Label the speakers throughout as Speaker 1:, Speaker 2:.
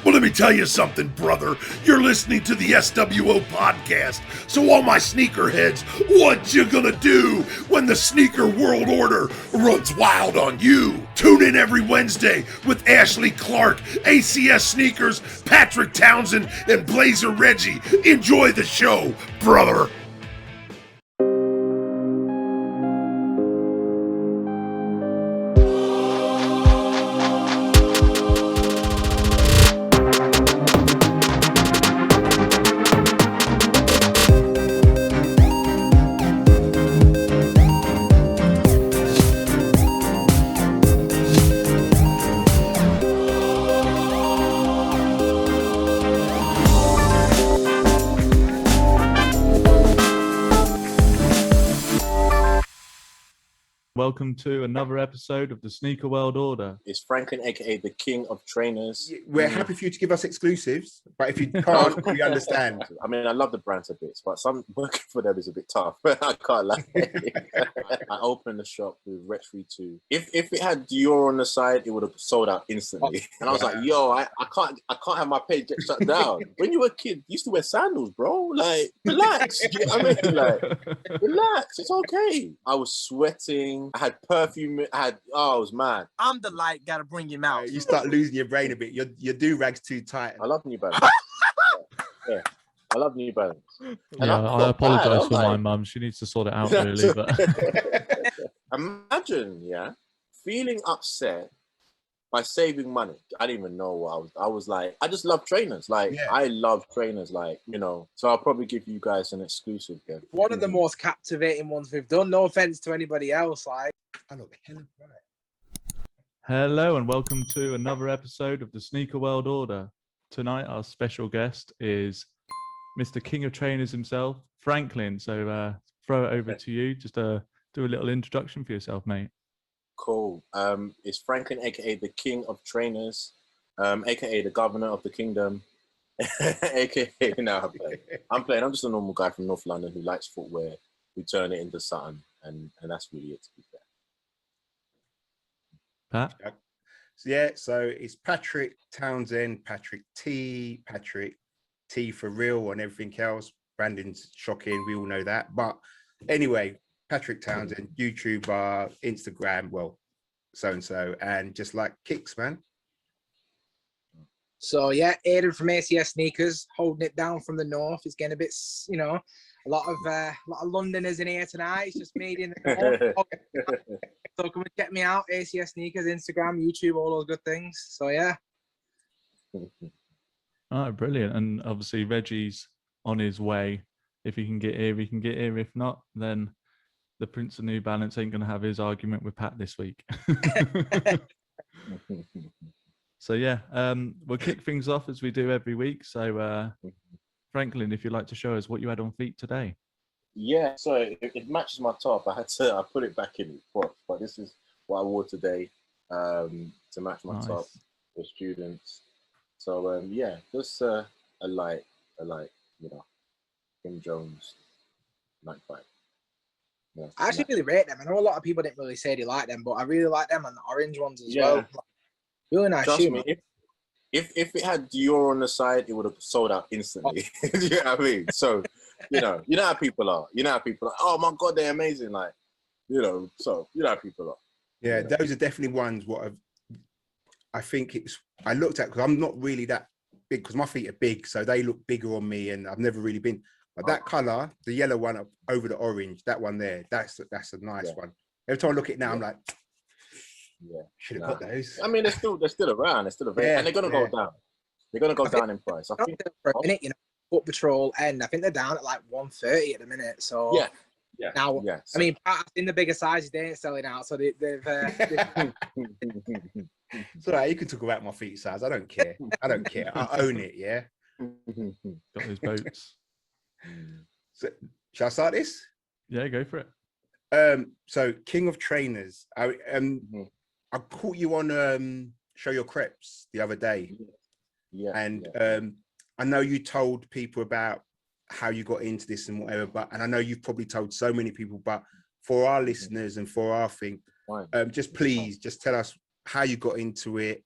Speaker 1: Well, let me tell you something, brother. You're listening to the sWo podcast. So all my sneakerheads, what you gonna do when the sneaker world order runs wild on you? Tune in every Wednesday with Ashley Clark, ACS Sneakers, Patrick Townsend, and Blazer Reggie. Enjoy the show, brother.
Speaker 2: Welcome to another episode of the Sneaker World Order.
Speaker 3: It's Franklin, aka the King of Trainers.
Speaker 4: We're happy for you to give us exclusives, but if you can't, we understand.
Speaker 3: I mean, I love the brands a bit, but some working for them is a bit tough. I can't lie. I opened the shop with Ret 2. If it had Dior on the side, it would have sold out instantly. And I was like, yo, I can't have my page get shut down. When you were a kid, you used to wear sandals, bro. Like, relax. You know what I mean? Like, relax. It's okay. I was sweating. I had perfume. I was mad.
Speaker 5: I'm the light, gotta bring him out.
Speaker 4: You start losing your brain a bit. Your do-rag's too tight.
Speaker 3: I love New Balance. Yeah, I love New Balance.
Speaker 2: I apologise for my mum. She needs to sort it out, really. But
Speaker 3: imagine, feeling upset by saving money. I didn't even know what I was like. I just love trainers. I love trainers. So I'll probably give you guys an exclusive.
Speaker 5: One of the most captivating ones we've done. No offense to anybody else. I look hella bright.
Speaker 2: hello and welcome to another episode of the Sneaker World Order. Tonight, our special guest is Mr. King of Trainers himself, Franklin. So throw it over to you. Just do a little introduction for yourself, mate.
Speaker 3: Cool. It's Franklin, aka the King of Trainers, aka the Governor of the Kingdom, aka I'm playing. I'm just a normal guy from North London who likes footwear, who turn it into something, and that's really it, to be fair.
Speaker 2: Pat?
Speaker 4: So it's Patrick Townsend, Patrick T for real, and everything else. Brandon's shocking. We all know that. But anyway, Patrick Townsend, YouTuber, Instagram, well, so-and-so, and just like kicks, man.
Speaker 5: So yeah, Aiden from ACS Sneakers, holding it down from the north. It's getting a bit, a lot of Londoners in here tonight. It's just me in the north. So come and check me out, ACS Sneakers, Instagram, YouTube, all those good things. So yeah.
Speaker 2: Oh, brilliant. And obviously Reggie's on his way. If he can get here, he can get here. If not, then the Prince of New Balance ain't going to have his argument with Pat this week. So yeah, we'll kick things off as we do every week. So Franklin, if you'd like to show us what you had on feet today.
Speaker 3: Yeah, so it matches my top. I put it back in front, but this is what I wore today to match my top for students. So just a light, Kim Jones 95. Yeah,
Speaker 5: I actually really rate them. I know a lot of people didn't really say they like them, but I really like them and the orange ones as well. Really nice shoe.
Speaker 3: Me, if it had Dior on the side, it would have sold out instantly. You know what I mean? So, you know how people are. Oh my God, they're amazing. So you know how people are.
Speaker 4: Yeah, those are definitely ones I looked at, because I'm not really that big, because my feet are big, so they look bigger on me, and I've never really been. But that color, the yellow one up over the orange, that one there, that's a nice one. Every time I look at it now, I'm like, should have got those.
Speaker 3: I mean, they're still around. And they're gonna go down. They're gonna go down in price. I think
Speaker 5: for a minute, Foot Patrol end. I think they're down at like 130 at the minute. So now, I mean, in the bigger sizes, they ain't selling out. So they've.
Speaker 4: It's all right, you can talk about my feet size. I don't care. I own it. Yeah.
Speaker 2: Got those boats.
Speaker 4: So, shall I start this?
Speaker 2: Yeah, go for it.
Speaker 4: So King of Trainers. I caught you on Show Your Crepes the other day. I know you told people about how you got into this and whatever, and I know you've probably told so many people, but for our listeners and for our thing, just please just tell us how you got into it,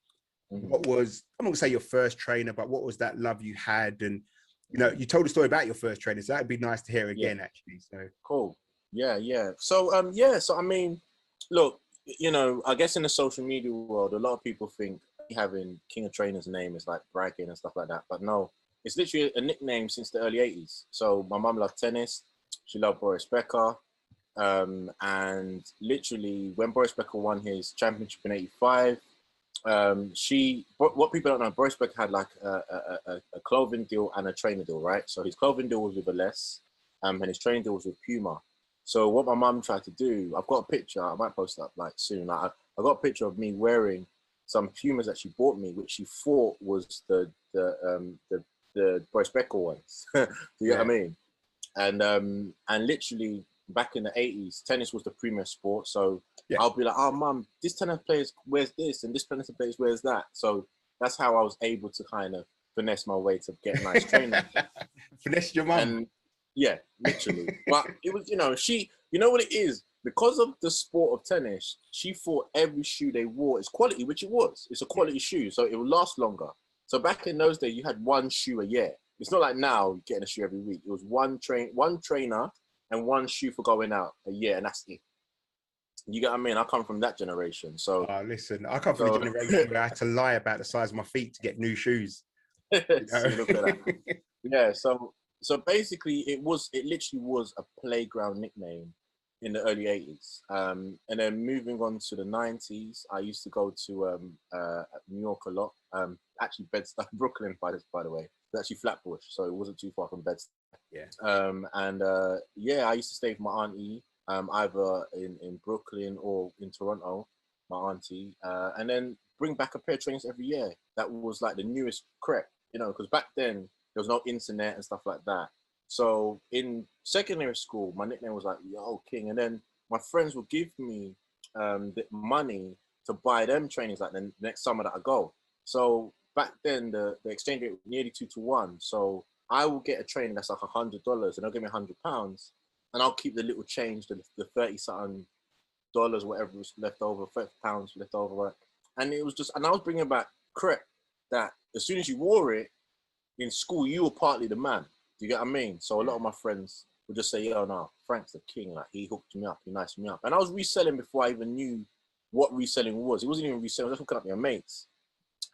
Speaker 4: what was, I'm not gonna say your first trainer, but what was that love you had? And you know, you told a story about your first trainer, so that'd be nice to hear again, actually. So
Speaker 3: cool. Yeah. So so I mean, look, you know, I guess in the social media world, a lot of people think having King of Trainers name is like bragging and stuff like that. But no, it's literally a nickname since the early 80s. So my mum loved tennis. She loved Boris Becker. And literally when Boris Becker won his championship in 85, what people don't know, Boris Becker had like a clothing deal and a trainer deal, right? So his clothing deal was with Ales, and his training deal was with Puma. So what my mum tried to do, I've got a picture, I might post it up like soon. I got a picture of me wearing some Pumas that she bought me, which she thought was the Boris Becker ones. Do you get what I mean? And literally back in the 80s, tennis was the premier sport. So I'll be like, oh mum, this tennis player wears this and this tennis player wears that. So that's how I was able to kind of finesse my way to get a nice trainer.
Speaker 4: Finesse your mum.
Speaker 3: And yeah, literally. But it was, you know what it is? Because of the sport of tennis, she thought every shoe they wore is quality, which it was. It's a quality shoe, so it will last longer. So back in those days, you had one shoe a year. It's not like now you're getting a shoe every week. It was one trainer and one shoe for going out a year, and that's it. You get what I mean? I come from that generation. So
Speaker 4: listen, I come from the generation where I had to lie about the size of my feet to get new shoes.
Speaker 3: You know? Look at that. Yeah, so basically it literally was a playground nickname in the early 80s. And then moving on to the 90s, I used to go to New York a lot. Actually Bed-Stuy, Brooklyn, by the way. It's actually Flatbush, so it wasn't too far from Bed-Stuy.
Speaker 4: Yeah.
Speaker 3: I used to stay with my auntie, either in Brooklyn or in Toronto, my auntie, and then bring back a pair of trainers every year. That was like the newest crep, you know, because back then there was no internet and stuff like that. So in secondary school, my nickname was like, yo, King. And then my friends would give me the money to buy them trainings like the next summer that I go. So back then, the exchange rate was nearly 2 to 1. So I will get a training that's like $100 and they'll give me £100. And I'll keep the little change, the 30-something dollars, whatever was left over, £30 left over. Right? And it was just, and I was bringing back crep that as soon as you wore it in school, you were partly the man. Do you get what I mean? So a lot of my friends would just say, yo, no, Frank's the king. Like, he hooked me up, he niced me up. And I was reselling before I even knew what reselling was. It wasn't even reselling, I was just hooking up your mates.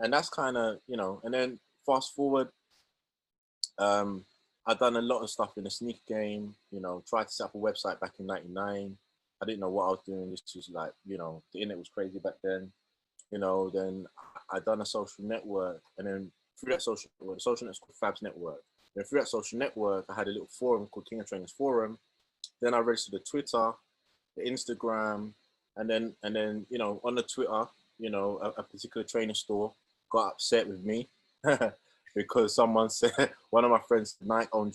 Speaker 3: And that's kind of, you know, and then fast forward, I've done a lot of stuff in the sneaker game, you know, tried to set up a website back in 99. I didn't know what I was doing. This was like, you know, the internet was crazy back then. You know, then I done a social network, and then through that social network, the social network was called Fabs Network. Then through that social network, I had a little forum called King of Trainers Forum. Then I registered the Twitter, the Instagram, and then you know, on the Twitter, you know, a particular trainer store got upset with me because someone said, one of my friends, Nike owned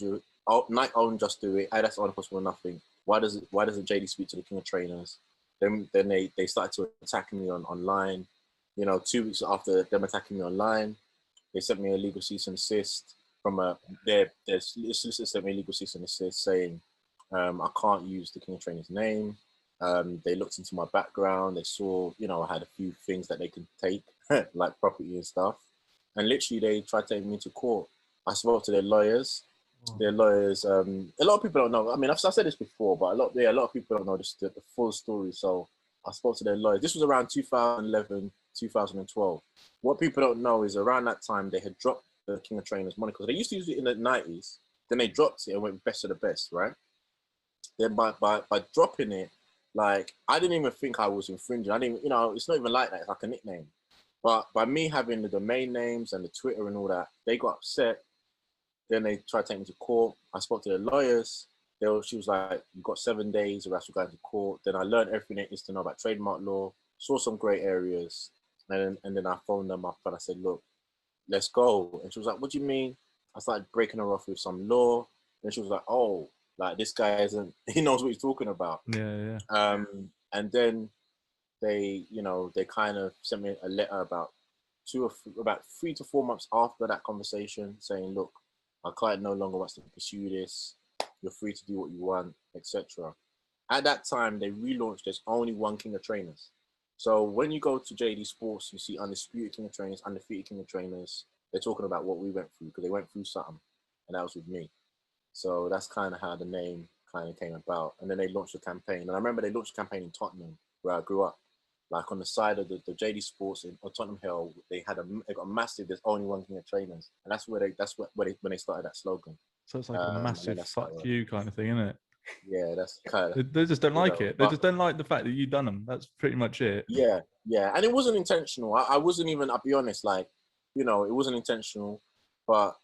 Speaker 3: Just Do It. Hey, that's all possible nothing. Why doesn't JD speak to the King of Trainers? Then they started to attack me online. You know, 2 weeks after them attacking me online, they sent me a legal cease and desist from their solicitor sent me a legal cease and desist saying I can't use the King of Trainers name. They looked into my background. They saw, you know, I had a few things that they could take, like property and stuff. And literally, they tried to take me to court. I spoke to their lawyers. Their lawyers. A lot of people don't know. I mean, I've said this before, but a lot of people don't know the full story. So I spoke to their lawyers. This was around 2011, 2012. What people don't know is around that time they had dropped the King of Trainers money because they used to use it in the 90s. Then they dropped it and went best of the best, right? Then by dropping it, like, I didn't even think I was infringing. I didn't, you know, it's not even like that. It's like a nickname. But by me having the domain names and the Twitter and all that, they got upset. Then they tried to take me to court. I spoke to the lawyers. She was like, you've got 7 days or else we're going to court. Then I learned everything there is to know about trademark law, saw some great areas. And then I phoned them up and I said, look, let's go. And she was like, what do you mean? I started breaking her off with some law. Then she was like, oh, like, this guy he knows what he's talking about.
Speaker 2: Yeah.
Speaker 3: And then they kind of sent me a letter about 3 to 4 months after that conversation saying, look, our client no longer wants to pursue this. You're free to do what you want, etc. At that time, they relaunched. There's only one King of Trainers. So when you go to JD Sports, you see Undisputed King of Trainers, Undefeated King of Trainers. They're talking about what we went through because they went through something, and that was with me. So that's kind of how the name kind of came about. And then they launched a campaign. And I remember they launched a campaign in Tottenham, where I grew up. Like on the side of the JD Sports on Tottenham Hill, they got a massive. There's only one King of Trainers, and that's when they started that slogan.
Speaker 2: So it's like a massive fuck you kind of thing, isn't it?
Speaker 3: Yeah, that's kind of.
Speaker 2: They just don't like it. They just don't like the fact that you've done them. That's pretty much it.
Speaker 3: Yeah, and it wasn't intentional. I wasn't even. I'll be honest. Like, it wasn't intentional. But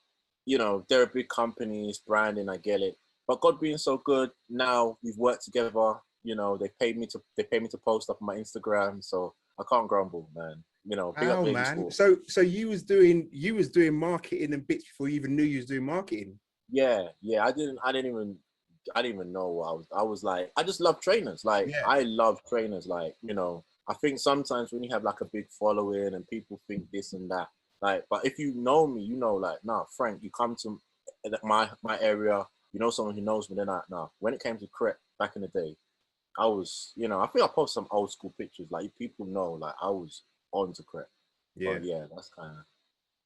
Speaker 3: they're big companies, branding. I get it. But God being so good, now we've worked together. They paid me to post up on my Instagram, so I can't grumble, man. Big up
Speaker 4: man. So you was doing marketing and bits before you even knew you was doing marketing.
Speaker 3: Yeah. I didn't even know what I was like. I just love trainers. Like, yeah. I love trainers. Like, I think sometimes when you have like a big following and people think this and that, like, but if you know me, like, nah, Frank, you come to my area, someone who knows me, then nah. When it came to Crep back in the day, I was, I think I posted some old school pictures. Like, people know, like, I was on to Crep. Yeah. But yeah,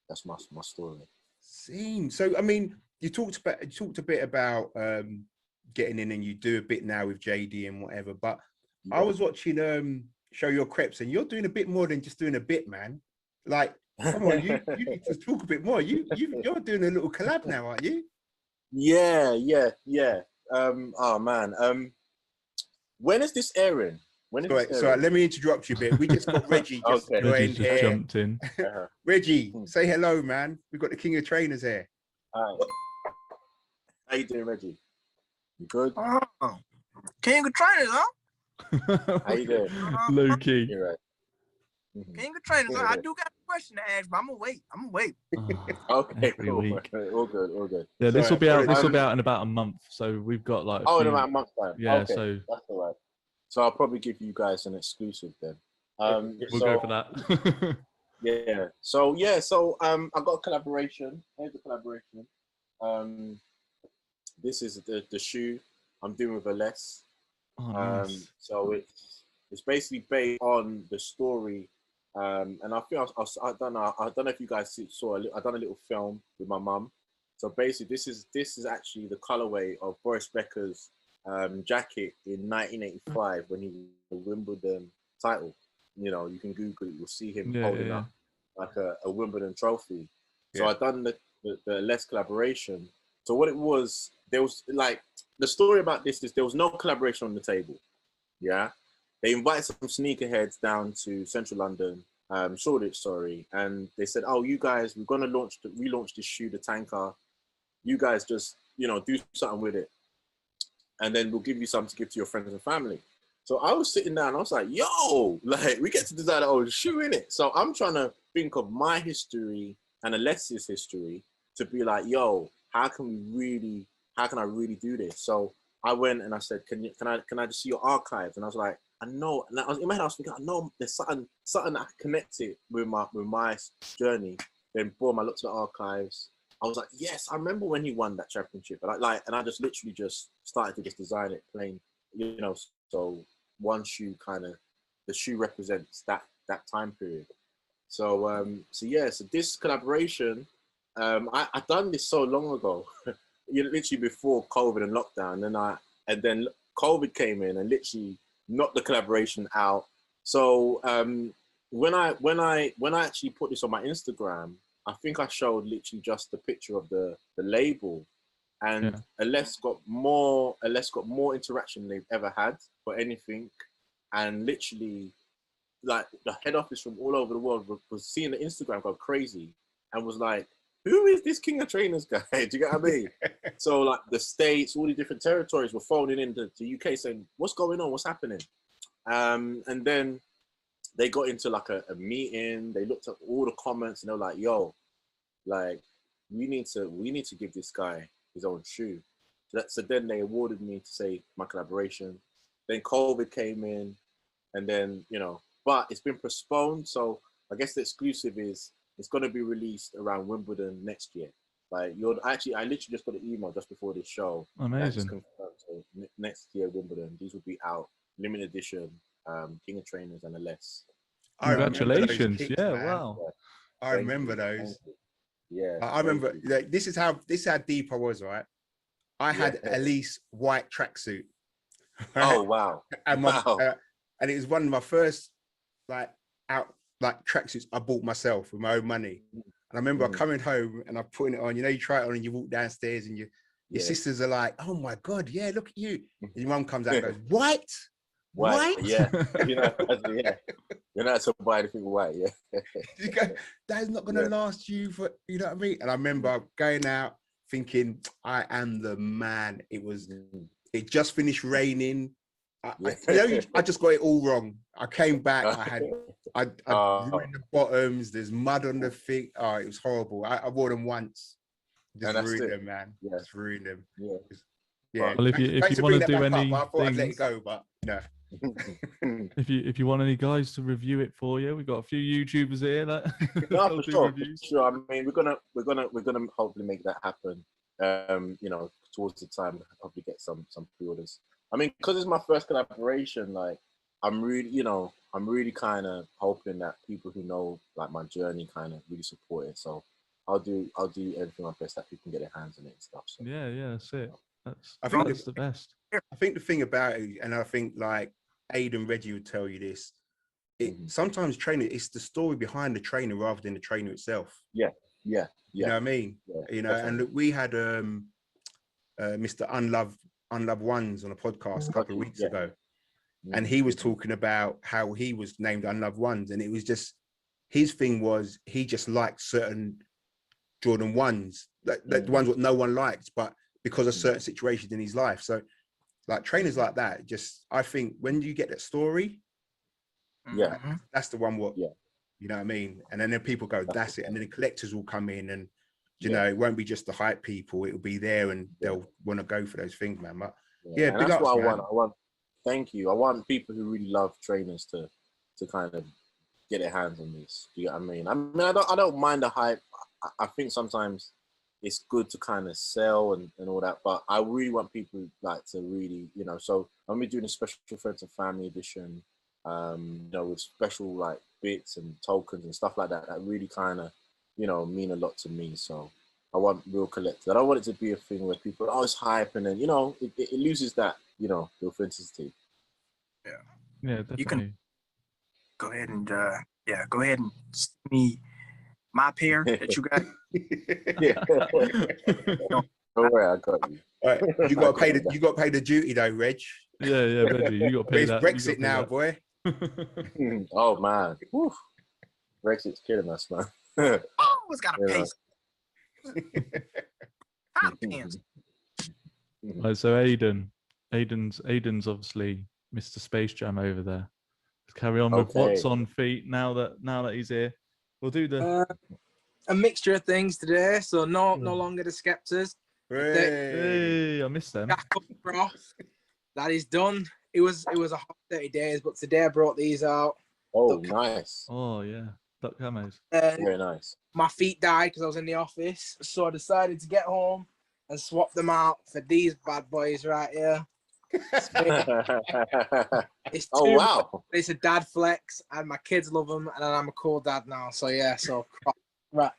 Speaker 3: that's my story.
Speaker 4: Same. So, I mean, you talked a bit about getting in, and you do a bit now with JD and whatever. But yeah. I was watching Show Your Creps, and you're doing a bit more than just doing a bit, man. Like, come on, you need to talk a bit more. You're doing a little collab now, aren't you?
Speaker 3: Yeah. Oh man. When is this airing?
Speaker 4: So let me interrupt you a bit. We just got Reggie just joined here.
Speaker 2: Jumped in.
Speaker 4: Reggie, say hello, man. We've got the King of Trainers here.
Speaker 3: Hi. How you doing, Reggie? You good?
Speaker 5: Oh, King of Trainers, huh?
Speaker 3: How you doing?
Speaker 2: Low key.
Speaker 3: You're right.
Speaker 5: King of Trainers. I do got a question to ask, but I'm gonna wait.
Speaker 3: Okay, cool. All good.
Speaker 2: Yeah, this will be out. This will be out in about a month. So we've got like.
Speaker 3: In about a month's time.
Speaker 2: Yeah,
Speaker 3: okay,
Speaker 2: so
Speaker 3: that's all right. So I'll probably give you guys an exclusive then.
Speaker 2: We'll go for that.
Speaker 3: Yeah. So I got a collaboration. Here's the collaboration. This is the shoe I'm doing with Aless.
Speaker 2: Oh, nice.
Speaker 3: So it's basically based on the story. And I think I don't know if you guys saw. I done a little film with my mum. So basically, this is actually the colorway of Boris Becker's jacket in 1985 when he won the Wimbledon title. You can Google it. You'll see him holding up like a Wimbledon trophy. So I done the less collaboration. So what it was, there was like the story about this is there was no collaboration on the table. Yeah, they invited some sneakerheads down to Central London, Shoreditch, and they said, "Oh, you guys, we're gonna relaunch this shoe, the Tanker. You guys just do something with it, and then we'll give you something to give to your friends and family." So I was sitting down, I was like, "Yo, like we get to design our own shoe in it." So I'm trying to think of my history and Alessi's history to be like, "Yo, how can I really do this?" So I went and I said, "Can I just see your archives?" And I was like, "I know." And I was in my head, I was thinking, "I know there's something that I can connect it with my journey." Then boom, I looked at the archives. I was like, "Yes, I remember when he won that championship." And I just literally just started to just design it plain, So one shoe the shoe represents that time period. So this collaboration, I done this so long ago, literally before COVID and lockdown, and then COVID came in and literally knocked the collaboration out. So when I actually put this on my Instagram, I think I showed literally just the picture of the label, and Aless got more interaction than they've ever had for anything, and literally like the head office from all over the world was seeing the Instagram go crazy and was like, "Who is this King of Trainers guy?" Do you get what I mean? So like the States, all the different territories were phoning in to UK saying, "What's going on? What's happening?" And then they got into like a meeting. They looked at all the comments and they were like, "Yo, like we need to give this guy his own shoe." So then they awarded me to say my collaboration. Then COVID came in, and then but it's been postponed. So I guess the exclusive is it's going to be released around Wimbledon next year. Like I literally just got an email just before this show.
Speaker 2: Amazing.
Speaker 3: So next year Wimbledon, these will be out, limited edition. King of Trainers and a less.
Speaker 4: I remember those
Speaker 2: Congratulations!
Speaker 4: kicks,
Speaker 2: Yeah,
Speaker 4: man.
Speaker 2: wow.
Speaker 4: I
Speaker 3: Thank
Speaker 4: remember
Speaker 3: you,
Speaker 4: those.
Speaker 3: thank you. Yeah,
Speaker 4: I remember.
Speaker 3: thank you.
Speaker 4: Like, this is how deep I was, right? I had
Speaker 3: Yeah.
Speaker 4: at least white tracksuit.
Speaker 3: Oh wow!
Speaker 4: And
Speaker 3: Wow.
Speaker 4: and it was one of my first like tracksuits I bought myself with my own money. And I remember coming home and I'm putting it on. You know, you try it on and you walk downstairs and your
Speaker 3: Yeah.
Speaker 4: sisters are like, "Oh my god, yeah, look at you!" And your mum comes out and goes, "White,
Speaker 3: White, yeah. Yeah. You're not to buy anything white, yeah.
Speaker 4: You go, that's not gonna last you for, you know what I mean?" And I remember going out thinking, I am the man. It just finished raining. I just got it all wrong. I came back, I ruined the bottoms, there's mud on the feet. Oh, it was horrible. I wore them once. Just ruined them, man.
Speaker 3: Yeah.
Speaker 4: Just ruined them.
Speaker 3: Yeah.
Speaker 4: Yeah.
Speaker 2: Well, if you want to do any,
Speaker 4: I thought I'd let it go, but no.
Speaker 2: if you want any guys to review it for you, we've got a few YouTubers here that
Speaker 3: No,
Speaker 2: will
Speaker 3: for
Speaker 2: do
Speaker 3: sure,
Speaker 2: reviews.
Speaker 3: for sure. I mean, we're gonna hopefully make that happen. You know, towards the time, hopefully get some pre-orders. I mean, because it's my first collaboration, like I'm really kind of hoping that people who know like my journey kind of really support it. So I'll do everything my best that people can get their hands on it and stuff. So.
Speaker 2: Yeah, that's it.
Speaker 4: I think
Speaker 2: that's the best.
Speaker 4: I think the thing about it, and I think like Aidan, Reggie would tell you this, sometimes training, it's the story behind the trainer rather than the trainer itself.
Speaker 3: Yeah.
Speaker 4: You know what I mean?
Speaker 3: Yeah,
Speaker 4: you know,
Speaker 3: definitely.
Speaker 4: and we had Mr. Unloved Ones on a podcast a couple of weeks ago, and he was talking about how he was named Unloved Ones, and it was just his thing was he just liked certain Jordan 1s, the ones that no one liked, but because of certain situations in his life. So like trainers like that, just I think when you get that story, that's the one what you know what I mean? And then people go, that's it, and then the collectors will come in, and you know, it won't be just the hype people, it'll be there and they'll want to go for those things, man. But
Speaker 3: and that's what I want. Thank you. I want people who really love trainers to kind of get their hands on this. Do you know what I mean? I don't mind the hype. I think sometimes it's good to kind of sell and all that, but I really want people like to really, you know, so I'm doing a special Friends and Family edition, you know, with special like bits and tokens and stuff like that really kind of, you know, mean a lot to me. So I want real collectors. I don't want it to be a thing where people, oh, it's hype, and then, you know, it loses that, you know, the authenticity.
Speaker 2: Yeah, definitely.
Speaker 6: You can go ahead and send me my pair that you got.
Speaker 3: Don't worry, I got you.
Speaker 4: All right, you got to pay the duty though, Reg.
Speaker 2: Yeah, Reggie, you got to pay
Speaker 4: It's
Speaker 2: that.
Speaker 4: Brexit now, boy.
Speaker 3: Oh man, whew. Brexit's killing us, man.
Speaker 6: Always got to pay. Hot pants.
Speaker 2: Right, so Aidan's obviously Mr. Space Jam over there. Let's carry on with what's on feet now that he's here. We'll do
Speaker 5: a mixture of things today. So no longer the Skeptors.
Speaker 2: Hey, I missed them.
Speaker 5: That is done. It was a hot 30 days, but today I brought these out.
Speaker 3: Oh, nice.
Speaker 2: Oh yeah, duck camos.
Speaker 3: Very nice.
Speaker 5: My feet died because I was in the office, so I decided to get home and swap them out for these bad boys right here. It's
Speaker 3: wow.
Speaker 5: It's a dad flex, and my kids love them, and I'm a cool dad now. So yeah, right.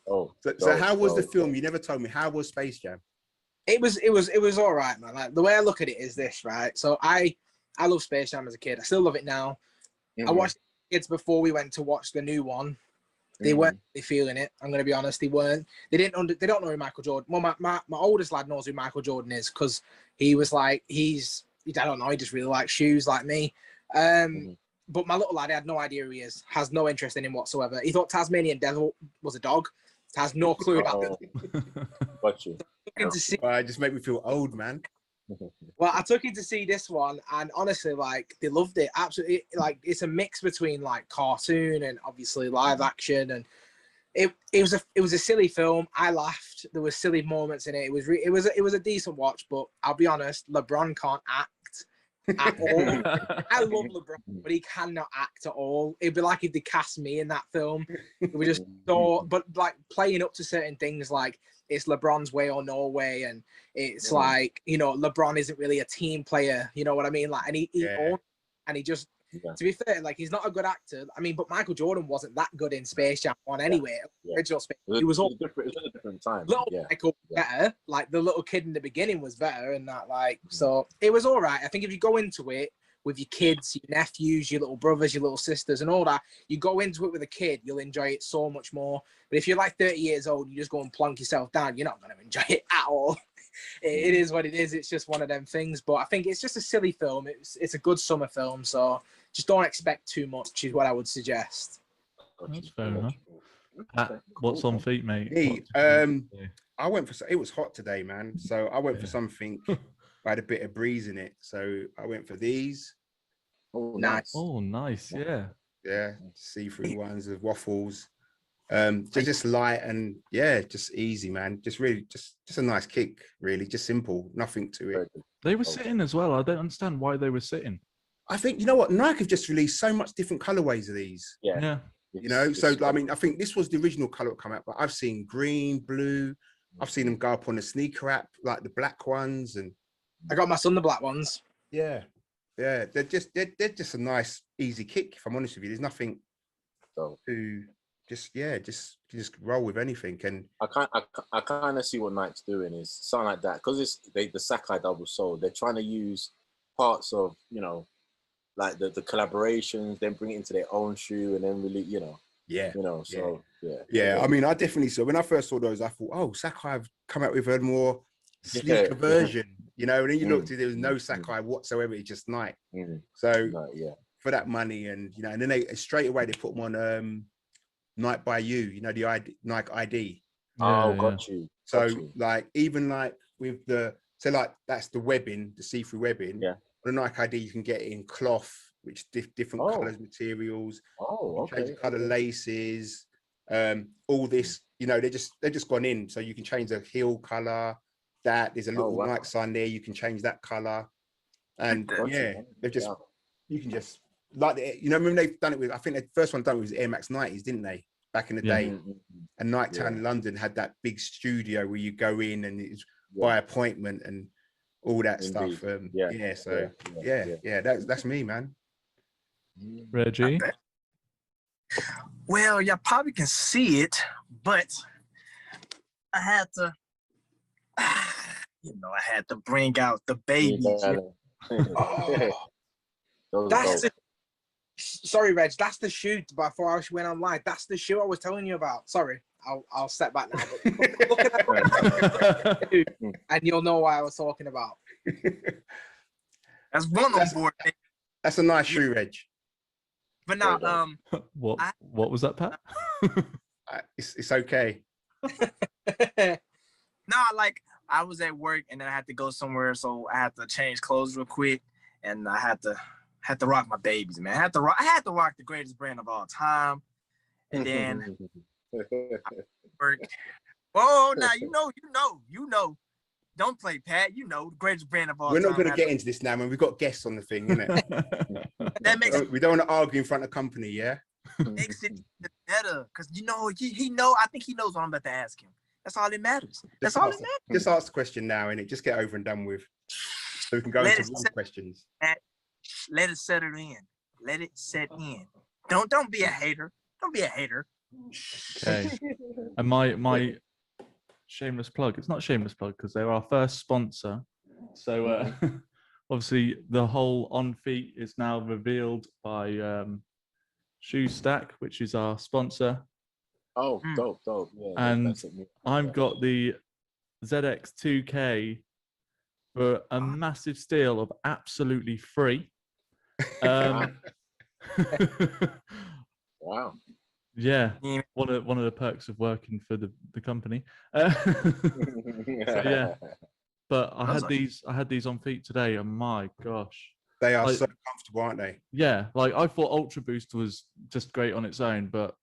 Speaker 3: Oh,
Speaker 4: so how was the film? You never told me. How was Space Jam?
Speaker 5: It was all right, man. Like the way I look at it is this, right? So I love Space Jam as a kid. I still love it now. I watched the kids before we went to watch the new one. They weren't really feeling it. I'm gonna be honest. They weren't. They don't know who Michael Jordan. Well, my oldest lad knows who Michael Jordan is because he was like I don't know. He just really likes shoes like me. But my little lad had no idea who he is. Has no interest in him whatsoever. He thought Tasmanian Devil was a dog. Has no clue about it.
Speaker 3: Got you.
Speaker 4: Just make me feel old, man.
Speaker 5: Well, I took him to see this one, and honestly, like they loved it. Absolutely, like it's a mix between like cartoon and obviously live action, and it was a silly film. I laughed. There were silly moments in it. It was a decent watch, but I'll be honest, LeBron can't act at all. I love LeBron, but he cannot act at all. It'd be like if they cast me in that film. It was just so, but like playing up to certain things like it's LeBron's way or no way, and it's like, you know, LeBron isn't really a team player, you know what I mean? Like, and he to be fair, like he's not a good actor. I mean, but Michael Jordan wasn't that good in Space Jam 1 anyway. Original Space. He was all
Speaker 3: it was a different time.
Speaker 5: little Michael better. Like the little kid in the beginning was better, and that so it was all right. I think if you go into it with your kids, your nephews, your little brothers, your little sisters, and all that, you go into it with a kid, you'll enjoy it so much more. But if you're like 30 years old, you just go and plonk yourself down, you're not going to enjoy it at all. It is what it is. It's just one of them things. But I think it's just a silly film. It's a good summer film, so just don't expect too much is what I would suggest.
Speaker 2: That's fair enough. What's on feet, mate?
Speaker 4: Me, I went for, it was hot today, man. So I went for something had a bit of breeze in it. So I went for these.
Speaker 3: Oh, nice.
Speaker 2: Oh, nice. Yeah.
Speaker 4: Yeah. See-through ones with waffles. They're just light and just easy, man. Just really, just a nice kick, really. Just simple, nothing to it.
Speaker 2: They were sitting as well. I don't understand why they were sitting.
Speaker 4: I think, you know what? Nike have just released so much different colorways of these.
Speaker 2: Yeah.
Speaker 4: You know, so I mean, I think this was the original color that come out, but I've seen green, blue. I've seen them go up on the sneaker app, like the black ones, and
Speaker 5: I got my son the black ones.
Speaker 4: yeah, they're just a nice, easy kick. If I'm honest with you, there's nothing to just roll with anything. And
Speaker 3: I kind of see what Nike's doing is something like that because it's the Sakai double sole. They're trying to use parts of like the collaborations, then bring it into their own shoe, and then really
Speaker 4: I mean, I definitely saw when I first saw those, I thought, oh, Sakai have come out with a more sleeker version, and then you looked at there was no Sakai whatsoever, it's just Nike. So for that money, and and then they straight away they put them on Nike by You, the Nike ID.
Speaker 3: Got you.
Speaker 4: So like even like with that's the webbing, the see-through webbing.
Speaker 3: Yeah.
Speaker 4: On the Nike ID, you can get it in cloth, which different colors, materials. Change the color laces, all this. They've just gone in, so you can change the heel color. There's a little Nike sign there. You can change that color, and you can just like remember they've done it with. I think the first one done it was Air Max 90s, didn't they? Back in the day, and Nike Town in London had that big studio where you go in and it's by appointment and all that stuff. That's me, man.
Speaker 2: Reggie?
Speaker 6: Well, y'all probably can see it, but I had to, I had to bring out the babies.
Speaker 5: Sorry, Reg, that's the shoe before I went online. That's the shoe I was telling you about. Sorry, I'll step back now. And you'll know what I was talking about.
Speaker 6: That's one on board.
Speaker 4: That's a nice shoe, Reg.
Speaker 6: But now,
Speaker 2: what was that, Pat?
Speaker 4: It's okay.
Speaker 6: No, like I was at work and then I had to go somewhere, so I had to change clothes real quick, and I had to rock my babies, man. I had to rock the greatest brand of all time, and then work. Oh, now you know. Don't play, Pat. The greatest brand of all time.
Speaker 4: We're not going to get into this now, man. We've got guests on the thing, innit?
Speaker 6: That makes
Speaker 4: we don't want to argue in front of company, yeah?
Speaker 6: Makes it better, because he know. I think he knows what I'm about to ask him. That's all that matters. That's all that matters.
Speaker 4: Just ask the question now, innit? Just get over and done with, so we can go into real questions.
Speaker 6: Let it settle in. Let it set in. Don't be a hater. Don't be a hater.
Speaker 2: Okay. And my shameless plug. It's not shameless plug because they're our first sponsor. So obviously the whole On Feet is now revealed by Shoe Stack, which is our sponsor.
Speaker 3: Oh, dope. Yeah,
Speaker 2: and I've got the ZX2K for a massive steal of absolutely free.
Speaker 3: Wow.
Speaker 2: Yeah, one of the perks of working for the company. But I had these on feet today, and my gosh,
Speaker 4: they are so comfortable, aren't they?
Speaker 2: Yeah, like I thought Ultra Boost was just great on its own, but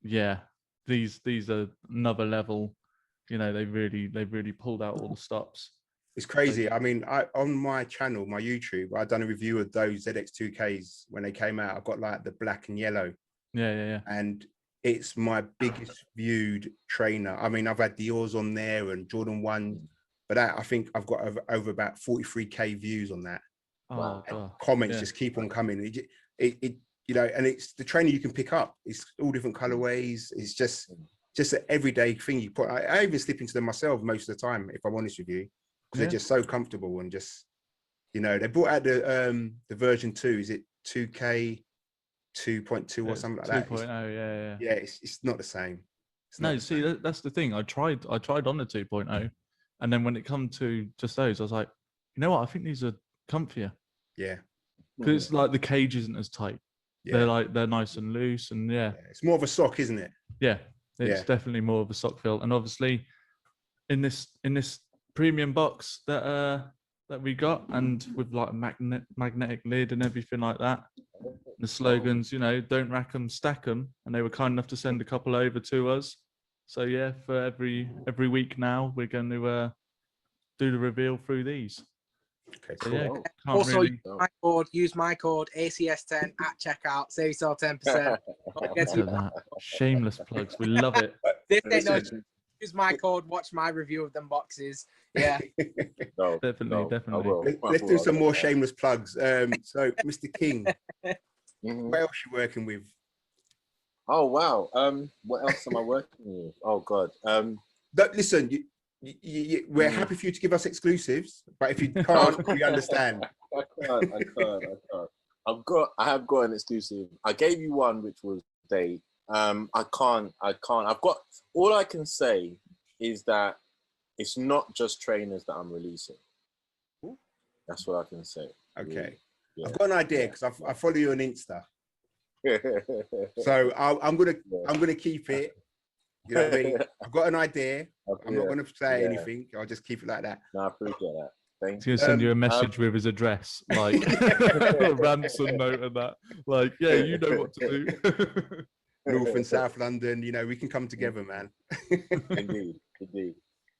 Speaker 2: yeah, these are another level. They really pulled out all the stops.
Speaker 4: It's crazy. I mean, on my channel, my YouTube, I've done a review of those ZX2Ks when they came out. I've got like the black and yellow.
Speaker 2: Yeah.
Speaker 4: And it's my biggest viewed trainer. I mean, I've had Dior's on there and Jordan 1, but I think I've got over about 43K views on that.
Speaker 2: Wow.
Speaker 4: Comments just keep on coming. you know, and it's the trainer you can pick up. It's all different colorways. It's just an everyday thing you put. I even slip into them myself most of the time, if I'm honest with you, because they're just so comfortable and just, you know, they brought out the version 2. Is it 2K 2.2 or something like that?
Speaker 2: 2.0,
Speaker 4: Yeah, it's not the same.
Speaker 2: No, see, that's the thing. I tried on the 2.0, and then when it come to just those, I was like, you know what? I think these are comfier.
Speaker 4: Yeah,
Speaker 2: because it's like the cage isn't as tight.
Speaker 4: yeah.
Speaker 2: They're nice and loose, and
Speaker 4: It's more of a sock, isn't it?
Speaker 2: yeah, it's definitely more of a sock feel. And obviously, in this premium box that we got, and with like a magnetic lid and everything like that, the slogans, you know, don't rack 'em, stack 'em, and they were kind enough to send a couple over to us. So yeah, for every week now, we're going to do the reveal through these.
Speaker 4: Okay,
Speaker 2: So
Speaker 4: cool.
Speaker 2: yeah,
Speaker 5: Also,
Speaker 2: really...
Speaker 5: use my code ACS10 at checkout. Save yourself 10%.
Speaker 2: Look at that. Shameless plugs. We love it.
Speaker 5: This ain't no. Use my code. Watch my review of them boxes. Yeah.
Speaker 2: Definitely.
Speaker 4: Let's do some more shameless plugs. So, Mr. King, what else are you working with?
Speaker 3: Oh wow. What else am I working with? Oh God.
Speaker 4: Listen, we're happy for you to give us exclusives, but if you can't, we understand.
Speaker 3: I can't. I have got an exclusive. I gave you one, which was date. I can't. I've got. All I can say is that it's not just trainers that I'm releasing. That's what I can say.
Speaker 4: Okay.
Speaker 3: Really. Yeah.
Speaker 4: I've got an idea because I follow you on Insta. So I'm gonna keep it. You know what I mean? I've got an idea. I'm not going to say anything. I'll just keep it like that.
Speaker 3: No, I appreciate that. Thank
Speaker 2: you. He's going to send you a message with his address, like a ransom note and that. Like, yeah, you know what to do.
Speaker 4: North and South London, you know, we can come together, man.
Speaker 3: Indeed.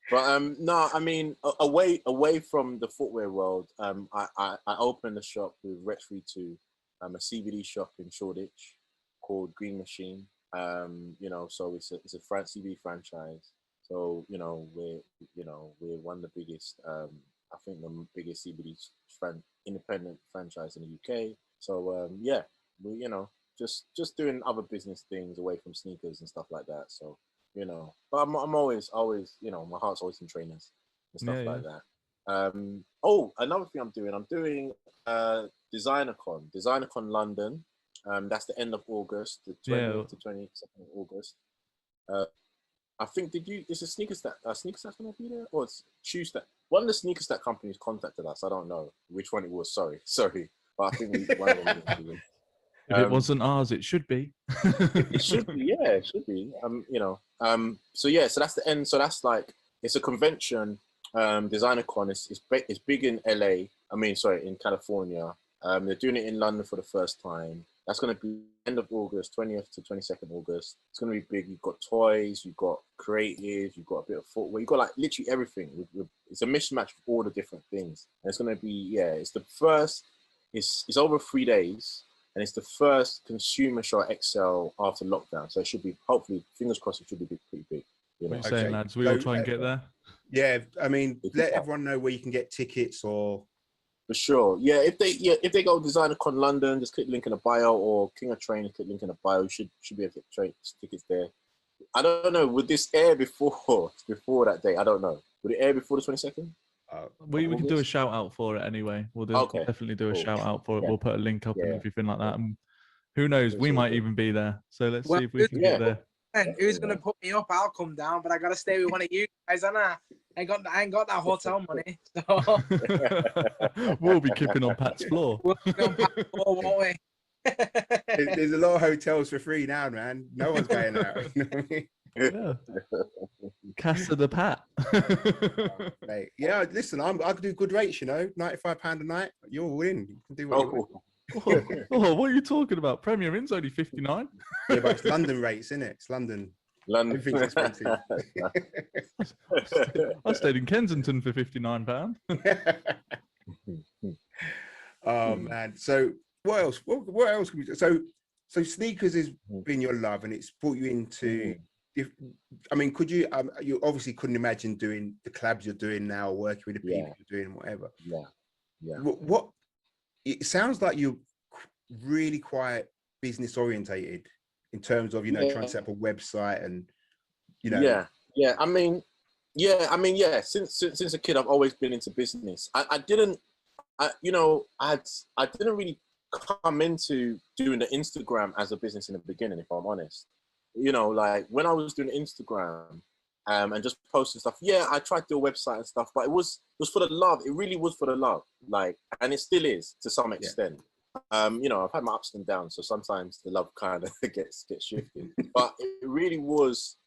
Speaker 3: But no, I mean, away from the footwear world, I opened a shop with Retry 2, a CBD shop in Shoreditch called Green Machine. You know, so it's a CBD franchise. So we're one of the biggest. I think the biggest CBD independent franchise in the UK. So yeah, we just doing other business things away from sneakers and stuff like that. So but I'm always my heart's always in trainers and stuff like that. Oh, another thing I'm doing DesignerCon London. That's the end of August, the 20th to 22nd of August. I think is a sneakers that's gonna be there, or it's Tuesday? One of the sneakers that companies contacted us. I don't know which one it was. Sorry, but I think one of them.
Speaker 2: If it wasn't ours, it should be.
Speaker 3: It should be, yeah, it should be. So yeah, so that's the end. So that's like it's a convention. DesignerCon is big in LA. In California. They're doing it in London for the first time. That's going to be end of August, 20th to 22nd August. It's going to be big. You've got toys, you've got creative, you've got a bit of footwear. You've got like literally everything. It's a mismatch of all the different things. And it's going to be, it's the first, it's over 3 days. And it's the first consumer show at XL after lockdown. So it should be, hopefully, fingers crossed, it should be pretty big.
Speaker 2: What are you saying, lads? We all try and get there?
Speaker 4: Yeah, let everyone know where you can get tickets or...
Speaker 3: For sure. Yeah, if they go DesignerCon London, just click link in the bio, or King of Trainers, click link in the bio. You should be able to get tickets there. I don't know. Would this air before that day? I don't know. Would it air before the 22nd?
Speaker 2: We can do a shout out for it anyway. We'll definitely do a shout out for it. We'll put a link up and everything like that. And who knows? We might even be there. So let's see if we can get there.
Speaker 5: And who's gonna put me up? I'll come down, but I gotta stay with one of you guys, and I ain't got that hotel money. So
Speaker 2: we'll be keeping on Pat's floor.
Speaker 5: We'll be on Pat's floor, won't we?
Speaker 4: There's a lot of hotels for free now, man. No one's going out. You know what I mean?
Speaker 2: Yeah. Casa de Pat.
Speaker 4: Mate. Yeah, listen, I can do good rates, £95 a night. You're all in. You can do what you want.
Speaker 2: What are you talking about? Premier Inn's only 59.
Speaker 4: Yeah, but it's London rates, isn't it? It's London. Everything's expensive.
Speaker 2: I stayed in Kensington for £59.
Speaker 4: Oh man. So what else? What else can we do? So sneakers has been your love, and it's brought you into. Could you? You obviously couldn't imagine doing the collabs you're doing now, working with the people you're doing, whatever.
Speaker 3: Yeah.
Speaker 4: What? It sounds like you're really quite business orientated in terms of, you know, trying to set up a website and, you know.
Speaker 3: Yeah. I mean, yeah. Since a kid, I've always been into business. I didn't really come into doing the Instagram as a business in the beginning, if I'm honest. You know, like when I was doing Instagram and just posting stuff, yeah, I tried to do a website and stuff, but it was for the love. It really was for the love, like, and it still is to some extent. You know, I've had my ups and downs, so sometimes the love kind of gets shifted. But it really was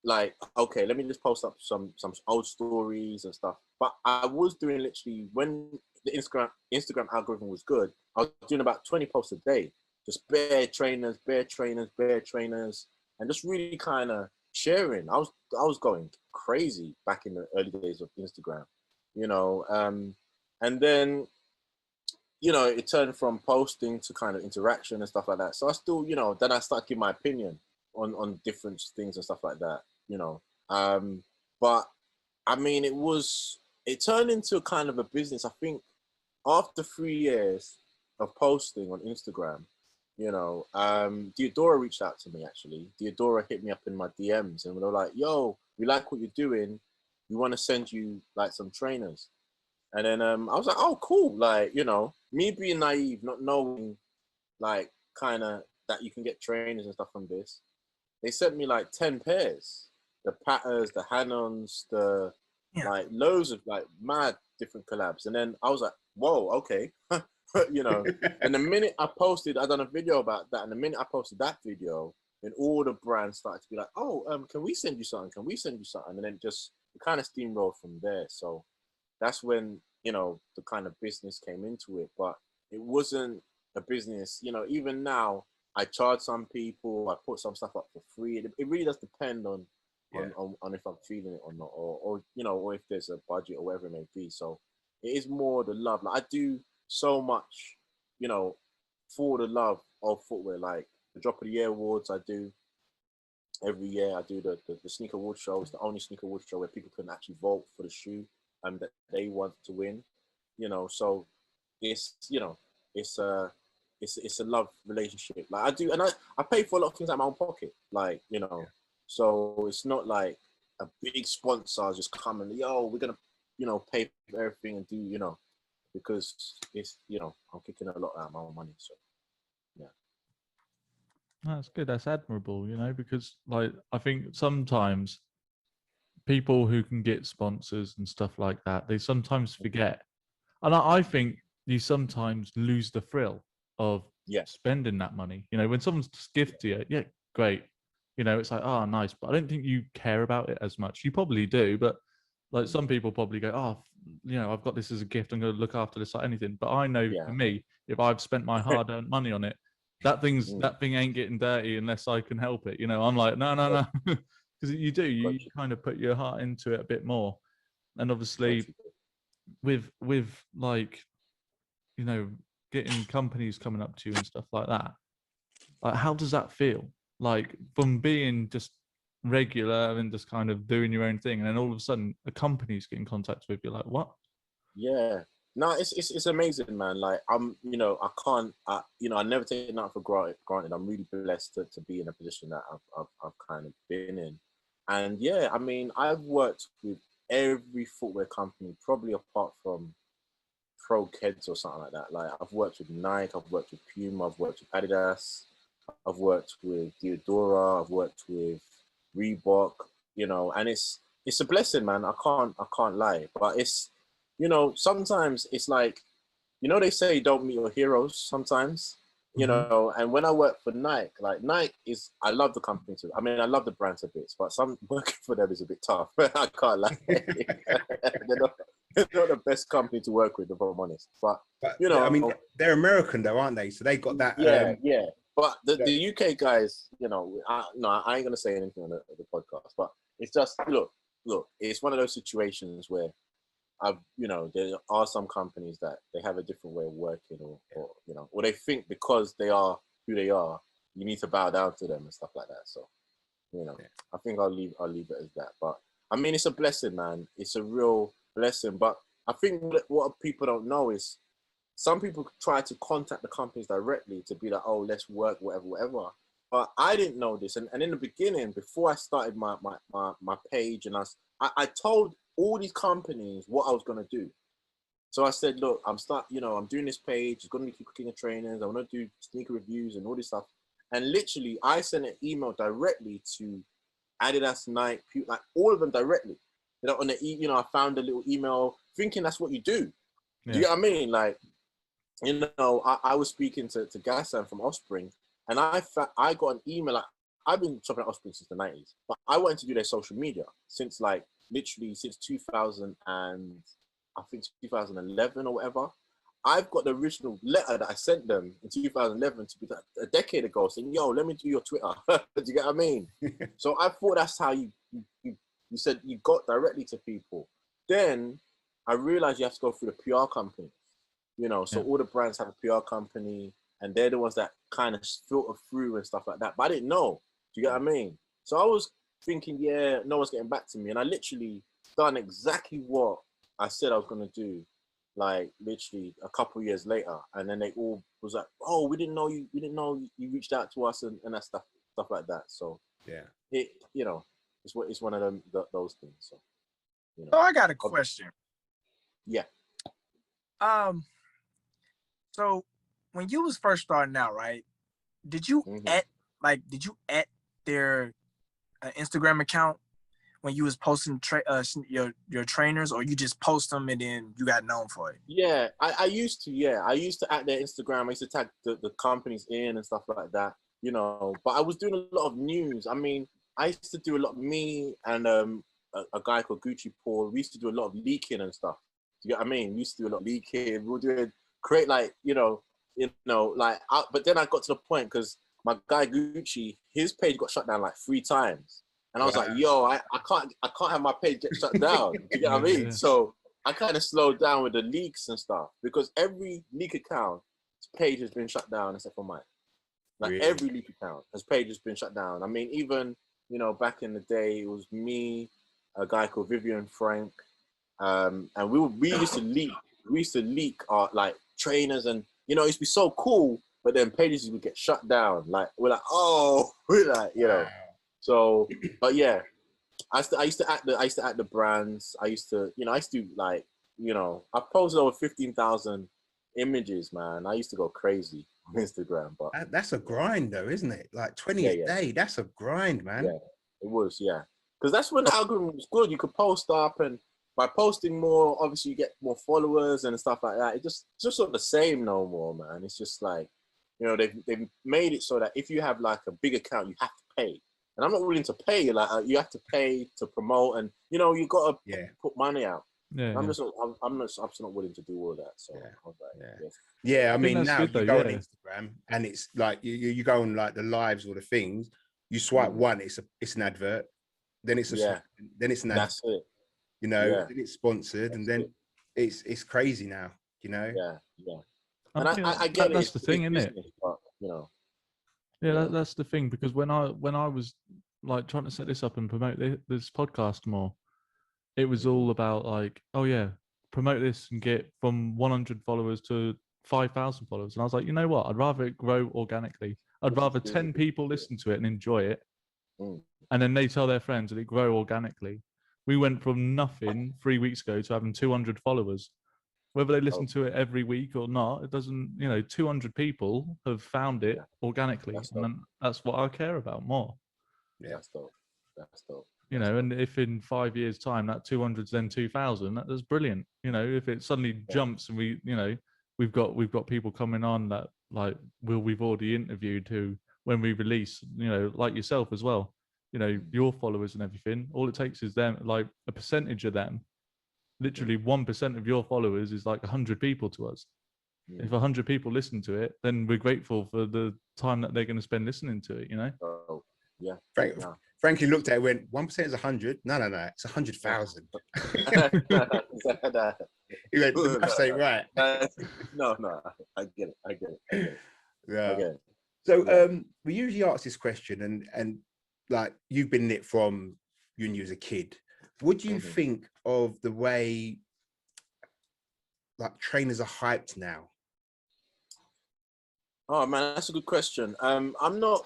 Speaker 3: like, okay, let me just post up some old stories and stuff. But I was doing literally, when the Instagram algorithm was good, I was doing about 20 posts a day, just bare trainers, and just really kind of sharing. I was going crazy back in the early days of Instagram, you know. And then, you know, it turned from posting to kind of interaction and stuff like that. So I still, you know, then I started giving my opinion on different things and stuff like that, you know. But I mean, it turned into kind of a business. I think after 3 years of posting on Instagram, you know, Theodora reached out to me actually. Theodora hit me up in my DMs and they were like, yo, we like what you're doing. We want to send you like some trainers. And then I was like, oh, cool. Like, you know, me being naive, not knowing like kind of that you can get trainers and stuff from this. They sent me like 10 pairs, the Patters, the Hanons, the like loads of like mad different collabs. And then I was like, whoa, okay. You know, and the minute I posted, I done a video about that. And the minute I posted that video, then all the brands started to be like, oh, can we send you something? Can we send you something? And then it kind of steamrolled from there. So that's when, you know, the kind of business came into it. But it wasn't a business, you know. Even now I charge some people, I put some stuff up for free. It really does depend on if I'm feeling it or not, or you know, or if there's a budget or whatever it may be. So it is more the love. Like I do so much, you know, for the love of footwear. Like the Drop of the Year awards I do every year. I do the sneaker award show. It's the only sneaker award show where people can actually vote for the shoe that they want to win, you know. So it's, you know, it's a love relationship. Like I do, and I pay for a lot of things out of my own pocket, like, you know. So it's not like a big sponsor just coming, yo, we're gonna, you know, pay for everything and do, you know, because it's, you know, I'm kicking a lot out of my own money. So yeah.
Speaker 2: That's good. That's admirable, you know, because like I think sometimes people who can get sponsors and stuff like that, they sometimes forget. And I think you sometimes lose the thrill of spending that money. You know, when someone's just gift to you, yeah, great. You know, it's like, oh, nice. But I don't think you care about it as much. You probably do, but like some people probably go, oh, you know, I've got this as a gift. I'm going to look after this like anything. But I know for me, if I've spent my hard-earned money on it, that thing ain't getting dirty unless I can help it. You know, I'm like, no, because you do. You kind of put your heart into it a bit more, and obviously, with like, you know, getting companies coming up to you and stuff like that. Like, how does that feel? Like from being just regular and just kind of doing your own thing, and then all of a sudden a company's getting in contact with you. Like, what?
Speaker 3: Yeah. No, it's amazing, man. Like you know, you know, I never take nothing for granted. I'm really blessed to be in a position that I've kind of been in. And yeah, I mean, I've worked with every footwear company, probably apart from Pro Kids or something like that. Like I've worked with Nike, I've worked with Puma, I've worked with Adidas, I've worked with Theodora, I've worked with Reebok, you know, and it's a blessing, man. I can't lie. But it's, you know, sometimes it's like, you know, they say don't meet your heroes sometimes, you know, and when I work for Nike, like Nike is, I love the company too. I mean, I love the brand a bit, but some working for them is a bit tough. I can't lie. They're not the best company to work with, if I'm honest. But you know,
Speaker 4: I mean, they're American though, aren't they? So they got that.
Speaker 3: Yeah. But the UK guys, you know, I ain't gonna say anything on the podcast, but it's just look, it's one of those situations where you know, there are some companies that they have a different way of working, or you know, or they think because they are who they are, you need to bow down to them and stuff like that. So, you know, I think I'll leave it as that. But I mean, it's a blessing, man. It's a real blessing. But I think what people don't know is some people try to contact the companies directly to be like, oh, let's work, whatever. But I didn't know this. And in the beginning, before I started my page, and I told all these companies what I was going to do. So I said, look, I'm doing this page. It's going to be King of Trainers. I want to do sneaker reviews and all this stuff. And literally, I sent an email directly to Adidas, Nike, like all of them directly. On the I found a little email thinking that's what you do. Do you get what I mean? Like, I was speaking to Gassan from Offspring, and I got an email. Like, I've been shopping at Offspring since the 90s, but I wanted to do their social media since since 2000 and I think 2011 or whatever. I've got the original letter that I sent them in 2011 to be a decade ago saying, yo, let me do your Twitter. Do you get what I mean? So I thought that's how you said you got directly to people. Then I realized you have to go through the PR company, so all the brands have a PR company and they're the ones that kind of filter through and stuff like that. But I didn't know. Do you get what I mean? So I was thinking, no one's getting back to me. And I literally done exactly what I said I was going to do, like literally a couple of years later. And then they all was like, oh, we didn't know you you reached out to us and that stuff like that. So it's one of them, those things. So,
Speaker 6: So I got a question.
Speaker 3: Yeah.
Speaker 6: So when you was first starting out, right? Did you at their Instagram account when you was posting your trainers, or you just post them and then you got known for it?
Speaker 3: Yeah, I used to. Yeah, I used to at their Instagram. I used to tag the companies in and stuff like that. But I was doing a lot of news. I mean, I used to do a lot. Me and a guy called Gucci Paul. We used to do a lot of leaking and stuff. Do you get what I mean? We used to do a lot of leaking. We were doing create but then I got to the point because my guy Gucci, his page got shut down like 3 times. And I was like, yo, I can't have my page get shut down. Do you get what I mean? So I kind of slowed down with the leaks and stuff because every leak account's page has been shut down except for mine. Like really? Every leak account, his page has been shut down. I mean, even, back in the day, it was me, a guy called Vivian Frank, and we used to leak. We used to leak our like trainers, and it used to be so cool. But then pages would get shut down. Like we're like, So, but yeah, I used to add the brands. I used to do like, I posted over 15,000 images, man. I used to go crazy on Instagram, but
Speaker 4: that's a grind though, isn't it? Like 20 a day, that's a grind, man.
Speaker 3: Yeah, it was, yeah. Because that's when the algorithm was good. You could post up, and by posting more, obviously you get more followers and stuff like that. It's just not the same no more, man. It's just like, they've made it so that if you have like a big account, you have to pay. And I'm not willing to pay. Like you have to pay to promote, and you got to put money out. Yeah, I'm not willing to do all that. So
Speaker 4: I mean, now you go on Instagram, and it's like you go on like the lives or the things. You swipe one, it's an advert. Then it's then it's an advert.
Speaker 3: That's it.
Speaker 4: Then it's sponsored, and then it's crazy now.
Speaker 3: Yeah.
Speaker 2: And I get that's the thing, isn't it? But, that's the thing, because when I was like trying to set this up and promote this podcast more, it was all about like, oh yeah, promote this and get from 100 followers to 5,000 followers. And I was like, you know what? I'd rather it grow organically. I'd rather 10 people listen to it and enjoy it, and then they tell their friends and it grow organically. We went from nothing 3 weeks ago to having 200 followers. Whether they listen to it every week or not, it doesn't, 200 people have found it organically. And that's what I care about more.
Speaker 3: Yeah, that's dope.
Speaker 2: And if in 5 years' time that 200's then 2,000, that's brilliant. If it suddenly jumps and we've got people coming on that like we've already interviewed who, when we release, like yourself as well, your followers and everything, all it takes is them, like a percentage of them. Literally 1% of your followers is like 100 people to us. If 100 people listen to it, then we're grateful for the time that they're going to spend listening to it.
Speaker 3: Oh, yeah.
Speaker 4: Frankie looked at it and went, 1% is 100. No, it's 100,000. He went, the maths ain't right.
Speaker 3: No, I get it.
Speaker 4: Yeah. So we usually ask this question, and like you've been in it from when you was a kid. What do you think of the way like trainers are hyped now?
Speaker 3: Oh man, that's a good question. I'm not.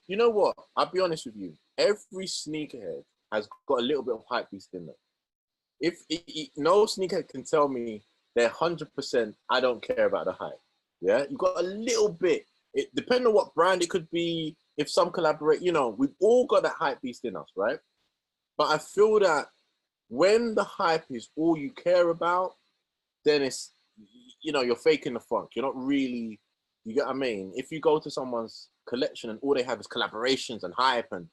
Speaker 3: You know what? I'll be honest with you. Every sneakerhead has got a little bit of hype beast in them. If no sneakerhead can tell me they're 100%, I don't care about the hype. Yeah, you got a little bit. It depending on what brand it could be. If some collaborate, we've all got that hype beast in us, right? But I feel that when the hype is all you care about, then it's, you're faking the funk. You're not really, you get what I mean? If you go to someone's collection and all they have is collaborations and hype and,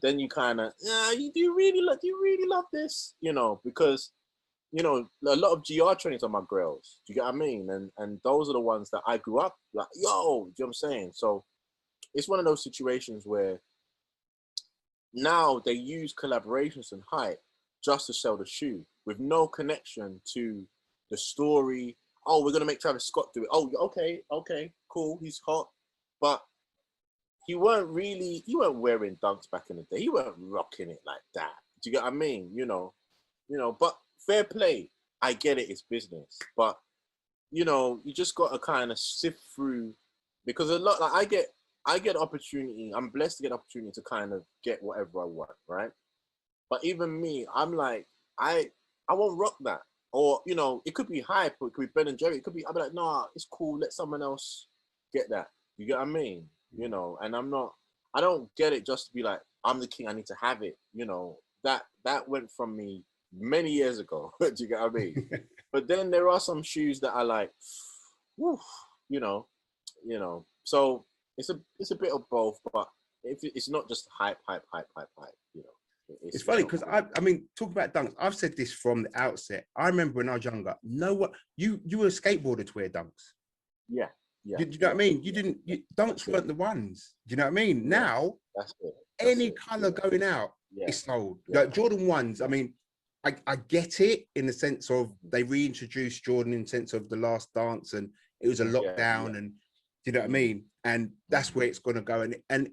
Speaker 3: then you kind of, do you really love this? Because, a lot of GR trainings are my grails. Do you get what I mean? And those are the ones that I grew up like, yo, do you know what I'm saying? So it's one of those situations where now they use collaborations and hype just to sell the shoe with no connection to the story. Oh, we're gonna make Travis Scott do it. Oh, okay, cool. He's hot, but he weren't wearing dunks back in the day. He weren't rocking it like that. Do you get what I mean? But fair play. I get it. It's business, but you just got to kind of sift through, because a lot. Like I get opportunity. I'm blessed to get opportunity to kind of get whatever I want, right? But even me, I'm like, I won't rock that. Or, it could be hype, or it could be Ben and Jerry. It could be, I'll be like, nah, it's cool. Let someone else get that. You get what I mean? And I don't get it just to be like, I'm the king, I need to have it. That went from me many years ago. Do you get what I mean? But then there are some shoes that I like, whew, so it's a bit of both, but if it's not just hype.
Speaker 4: It's funny because I mean, talk about dunks. I've said this from the outset. I remember when I was younger. You were a skateboarder to wear dunks.
Speaker 3: Yeah.
Speaker 4: Do you know what I mean? Dunks weren't the ones. Do you know what I mean? Yeah, now, that's any color going out is sold. Like Jordan 1s. I mean, I get it in the sense of they reintroduced Jordan in the sense of the last dance, and it was a lockdown, and do you know what I mean? And that's where it's going to go. And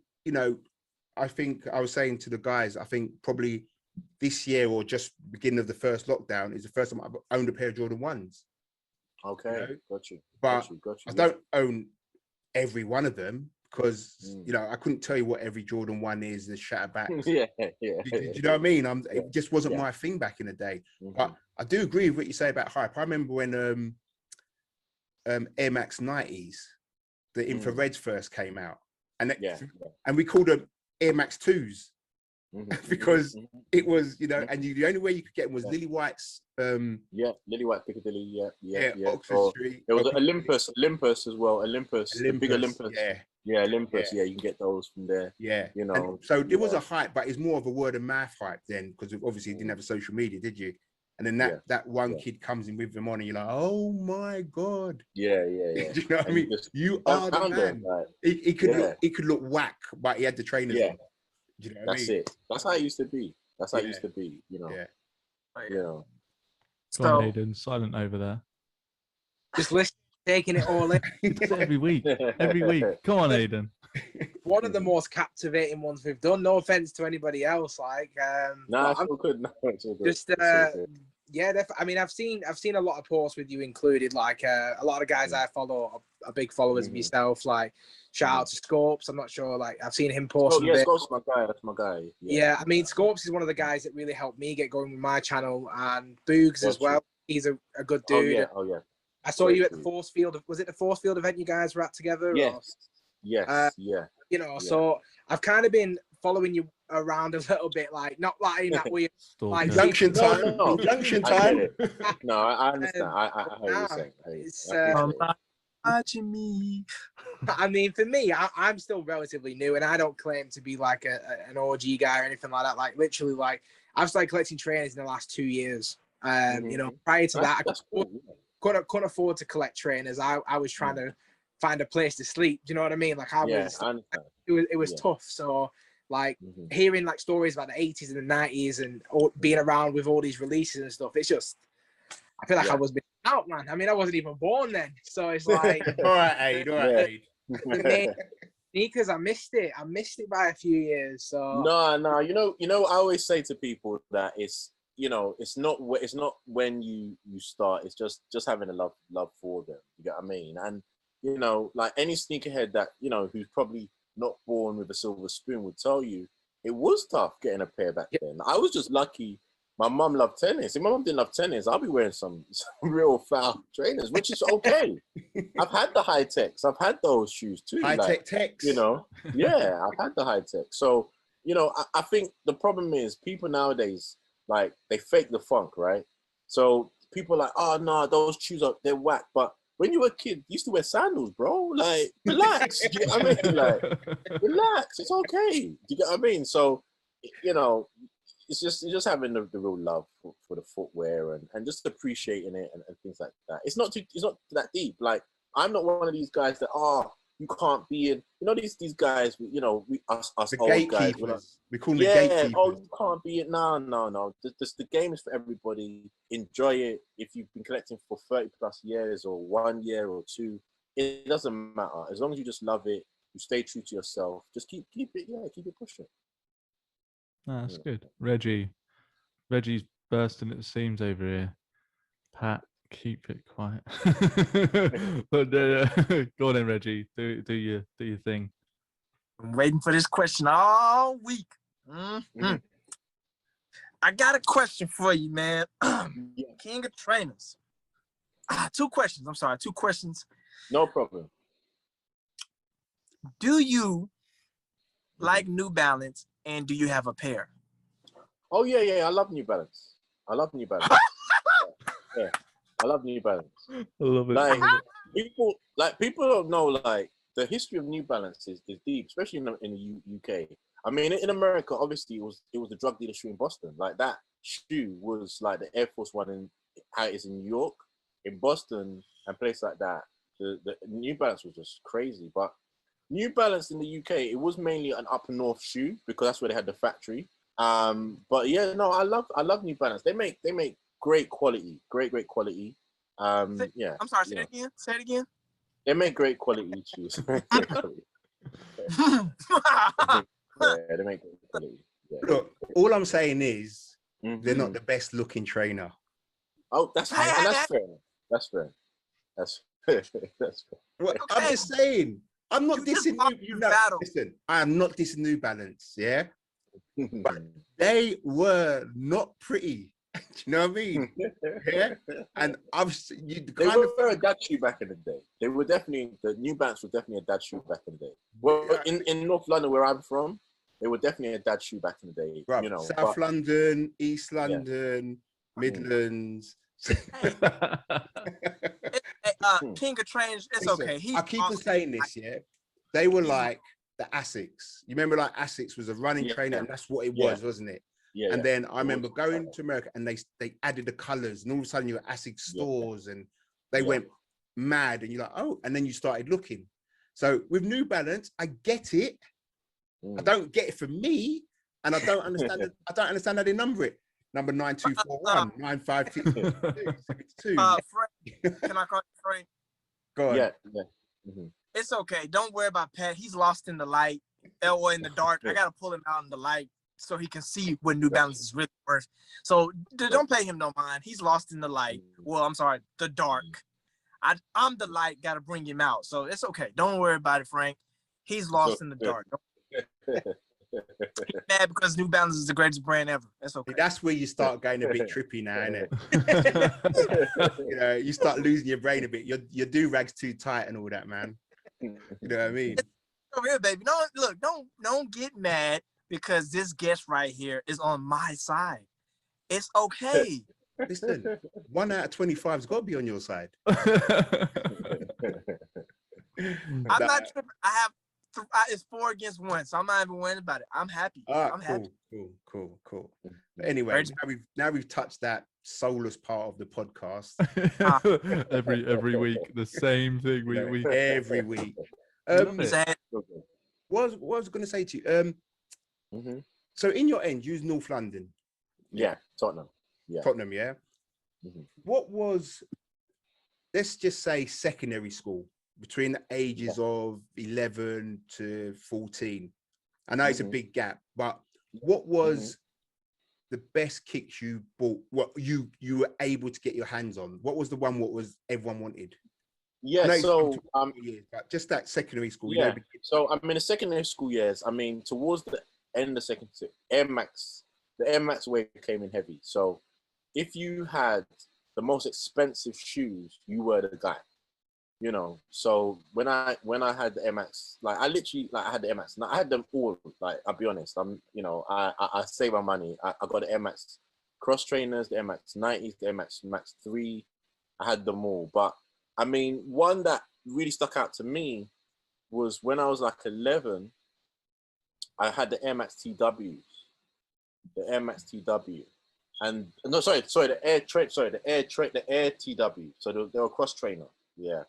Speaker 4: I think I was saying to the guys, I think probably this year or just beginning of the first lockdown is the first time I've owned a pair of Jordan 1s.
Speaker 3: Okay, got you.
Speaker 4: But I don't own every one of them because, I couldn't tell you what every Jordan 1 is, the shatterbacks.
Speaker 3: Yeah.
Speaker 4: Do you know what I mean? It just wasn't my thing back in the day. But I do agree with what you say about hype. I remember when Air Max 90s, the infrareds first came out. And we called them Air Max 2s because it was, and the only way you could get them was Lily White's.
Speaker 3: Lily White Piccadilly.
Speaker 4: Oxford Street.
Speaker 3: There was Olympus as well. Olympus, the big Olympus. Yeah, Olympus. Yeah, you can get those from there.
Speaker 4: Yeah, and so there was a hype, but it's more of a word of mouth hype then, because obviously you didn't have a social media, did you? And then that one kid comes in with them on, and you're like, oh my god.
Speaker 3: Yeah.
Speaker 4: Do you know what I mean? You are the man. He could look whack, but he had the trainers on. Do you know what I mean?
Speaker 3: It. That's how it used to be. That's how it used to be.
Speaker 2: So, Aiden, silent over there.
Speaker 5: Just listen, taking it all in.
Speaker 2: Every week. Come on, Aiden.
Speaker 5: One of the most captivating ones we've done. No offense to anybody else.
Speaker 3: No, it's all good. No, it's all good.
Speaker 5: Just I mean, I've seen a lot of posts with you included. Like a lot of guys I follow are big followers of yourself. Like shout out to Scopes. I'm not sure. Like I've seen him post.
Speaker 3: Scopes is my guy. That's my guy.
Speaker 5: Yeah, I mean, Scopes is one of the guys that really helped me get going with my channel, and Boogs as well. He's a good dude.
Speaker 3: Oh yeah.
Speaker 5: I saw you at the Force Field. Was it the Force Field event you guys were at together?
Speaker 3: Yes. Yeah.
Speaker 5: So I've kind of been following you around a little bit, like not like in that weird like
Speaker 4: junction time. Junction time.
Speaker 3: No, I understand. I hear you saying.
Speaker 6: Watching me.
Speaker 5: I mean, for me, I'm still relatively new, and I don't claim to be like an OG guy or anything like that. Like literally, like I've started collecting trainers in the last 2 years. Prior to that, I couldn't afford to collect trainers. I was trying to find a place to sleep. Do you know what I mean? Like it was tough. So like hearing like stories about the 80s and the 90s and being around with all these releases and stuff, it's just I feel like I was out, man. I mean, I wasn't even born then, so it's like
Speaker 4: all right, Aid.
Speaker 5: Sneakers, I missed it by a few years. So
Speaker 3: no, I always say to people that it's not when you start. It's just having a love for them. You get what I mean? And you know, like any sneakerhead that, you know, who's probably not born with a silver spoon would tell you, it was tough getting a pair back then. I was just lucky. My mum loved tennis. If my mum didn't love tennis, I'll be wearing some real foul trainers, which is okay. I've had the high techs. I've had those shoes too.
Speaker 4: High tech techs.
Speaker 3: You know, yeah, I've had the high tech. So, you know, I think the problem is people nowadays, like, they fake the funk, right? So people are like, oh no, those shoes they're whack. But when you were a kid, you used to wear sandals, bro. Like, relax. You get what I mean? Like, relax. It's okay. You get what I mean? So, you know, it's just having the real love for the footwear and just appreciating it and things like that. It's not that deep. Like, I'm not one of these guys that you can't be in. You know, these guys. You know, us
Speaker 4: The
Speaker 3: old
Speaker 4: gatekeepers.
Speaker 3: guys.
Speaker 4: We call them the gatekeepers.
Speaker 3: Oh, you can't be it. No. The game is for everybody. Enjoy it. If you've been collecting for 30 plus years or 1 year or 2, it doesn't matter. As long as you just love it, you stay true to yourself. Just keep it pushing.
Speaker 2: That's good. Reggie's bursting at the seams over here. Pat, keep it quiet. But go on then, Reggie. Do your thing.
Speaker 6: I'm waiting for this question all week. Mm-hmm. I got a question for you, man. King of Trainers. 2 questions. I'm sorry, 2 questions.
Speaker 3: No problem.
Speaker 6: Do you like New Balance, and do you have a pair?
Speaker 3: Oh yeah. I love New Balance. Yeah, I love New Balance.
Speaker 2: I love it.
Speaker 3: Like people don't know, like, the history of New Balance is deep, especially in the UK. I mean, in America, obviously it was the drug dealer shoe in Boston. Like, that shoe was like the Air Force One in how it is in New York, in Boston, and places like that. The New Balance was just crazy. But New Balance in the UK, it was mainly an upper north shoe because that's where they had the factory. But yeah, no, I love New Balance. They make great quality, great quality. Yeah.
Speaker 6: I'm sorry. Say it again.
Speaker 3: They make great quality shoes. Great quality. Yeah, they make great quality. Yeah.
Speaker 4: Look, all I'm saying is they're not the best looking trainer.
Speaker 3: Oh, that's fair. That's fair.
Speaker 4: Well,
Speaker 6: Okay.
Speaker 4: I'm just saying. I'm not
Speaker 6: You just
Speaker 4: dissing
Speaker 6: lost
Speaker 4: you.
Speaker 6: the
Speaker 4: No,
Speaker 6: battle.
Speaker 4: listen, I am not dissing New Balance. Yeah, but they were not pretty. Do you know what I mean? Yeah, and
Speaker 3: They were a dad shoe back in the day. They were definitely, the New Balance was definitely a dad shoe back in the day. Well, in North London, where I'm from, they were definitely a dad shoe back in the day.
Speaker 4: Right,
Speaker 3: you know,
Speaker 4: South London, East London, Midlands.
Speaker 6: King of Trainers, it's
Speaker 4: Listen,
Speaker 6: okay.
Speaker 4: I keep on saying this, yeah. They were like the Asics. You remember, like, Asics was a running trainer, and that's what it was, wasn't it?
Speaker 3: Yeah.
Speaker 4: And then I remember going to America, and they added the colors, and all of a sudden you were Asics stores, and they went mad, and you're like, oh, and then you started looking. So with New Balance, I get it. I don't get it for me, and I don't understand. I don't understand how they number it. Number 9241, 952.
Speaker 6: Frank, can I call you Frank?
Speaker 4: Go on.
Speaker 3: Yeah.
Speaker 6: It's okay. Don't worry about Pat. He's lost in the light or in the dark. I gotta pull him out in the light so he can see what New Balance is really worth. So don't pay him no mind. He's lost in the light. Well, I'm sorry, the dark. I'm the light. Gotta bring him out. So it's okay. Don't worry about it, Frank. He's lost in the dark. He's mad because New Balance is the greatest brand ever. That's okay.
Speaker 4: That's where you start going a bit trippy now, isn't it? You know, you start losing your brain a bit. Your do-rag's too tight and all that, man. You know what I mean?
Speaker 6: Over here, baby. Don't get mad because this guest right here is on my side. It's okay.
Speaker 4: Listen, 1 out of 25 has got to be on your side.
Speaker 6: I'm not tripping. I have it's 4 against 1, so I'm not even worried about it. I'm happy. I'm happy.
Speaker 4: Cool. But anyway, now we've touched that soulless part of the podcast.
Speaker 2: every week, the same thing. We
Speaker 4: every week. What I was going to say to you. So in your end, you was North London.
Speaker 3: Yeah, Tottenham. Yeah.
Speaker 4: Tottenham, yeah. What was, let's just say, secondary school between the ages of 11 to 14? I know it's a big gap, but what was the best kicks you bought? What you were able to get your hands on? What was the one? What was everyone wanted?
Speaker 3: Yeah,
Speaker 4: I know it's
Speaker 3: so
Speaker 4: been 20 years, but just that secondary school, you
Speaker 3: yeah.
Speaker 4: know.
Speaker 3: So I mean, the secondary school years. I mean, towards the end of secondary, Air Max, the Air Max wave came in heavy. So if you had the most expensive shoes, you were the guy. You know. So when I had the Air Max, like I literally like I had the Air Max. Now I had them all. Like I'll be honest, I save my money. I got the Air Max cross trainers, the Air Max 90s, the Air Max Max 3. I had them all. But I mean, one that really stuck out to me was when I was like 11, I had the Air Max TWs, the Air Max TW, and no, the Air TW. So they were a cross trainer, yeah.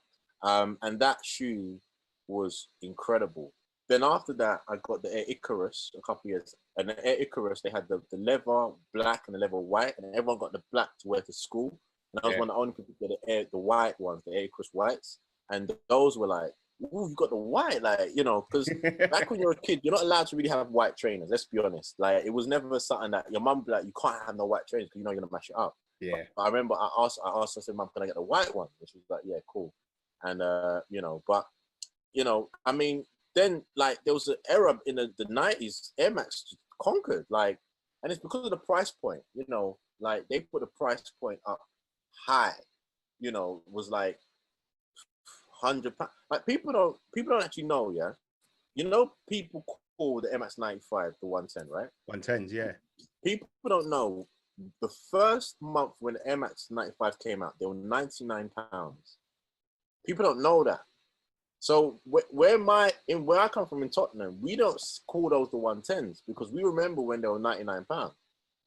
Speaker 3: And that shoe was incredible. Then after that, I got the Air Icarus a couple years, and the Air Icarus they had the leather black and the leather white, and everyone got the black to wear to school. And I was one of the only people to get the white ones, the Air Icarus whites, and those were like, ooh, you got the white, like, you know, because back when you're a kid, you're not allowed to really have white trainers. Let's be honest. Like, it was never something that your mum would be like, you can't have no white trainers because you know you're gonna mash it up.
Speaker 4: Yeah.
Speaker 3: But I remember I said, Mum, can I get the white one? And she was like, yeah, cool. And you know, but you know, I mean, then like there was an era in the 90s, Air Max conquered, like, and it's because of the price point, you know, like they put the price point up high, you know, was like £100. Like people don't actually know, yeah. You know, people call the MX 95 the 110, right?
Speaker 4: 110s, yeah.
Speaker 3: People don't know the first month when the MX 95 came out, they were £99. People don't know that. So where I come from in Tottenham, we don't call those the 110s because we remember when they were £99.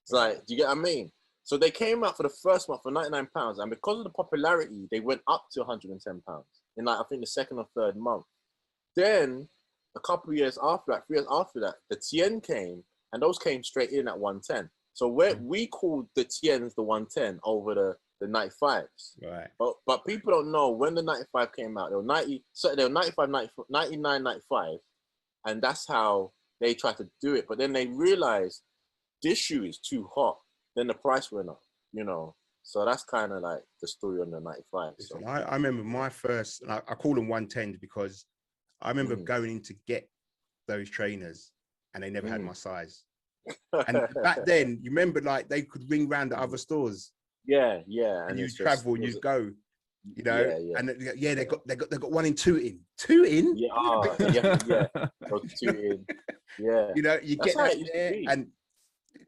Speaker 3: It's like, do you get what I mean? So they came out for the first month for £99, and because of the popularity, they went up to £110 in like I think the second or third month. Then a couple of years after that, 3 years after that, the Tien came, and those came straight in at 110. So we called the Tiens the 110 over the 95s.
Speaker 4: Right.
Speaker 3: But people don't know when the 95 came out. They were 95, 99, 95, and that's how they tried to do it. But then they realized this shoe is too hot. Then the price went up, you know. So that's kind of like the story on the 95. So.
Speaker 4: I remember my first, I call them 110s because I remember going in to get those trainers and they never had my size. And back then, you remember like they could ring round the other stores.
Speaker 3: Yeah.
Speaker 4: And you travel and you go, you know, and they got 1 in 2 in. 2 in?
Speaker 3: Yeah. So 2 in. Yeah.
Speaker 4: You know, you
Speaker 3: that's
Speaker 4: get that there and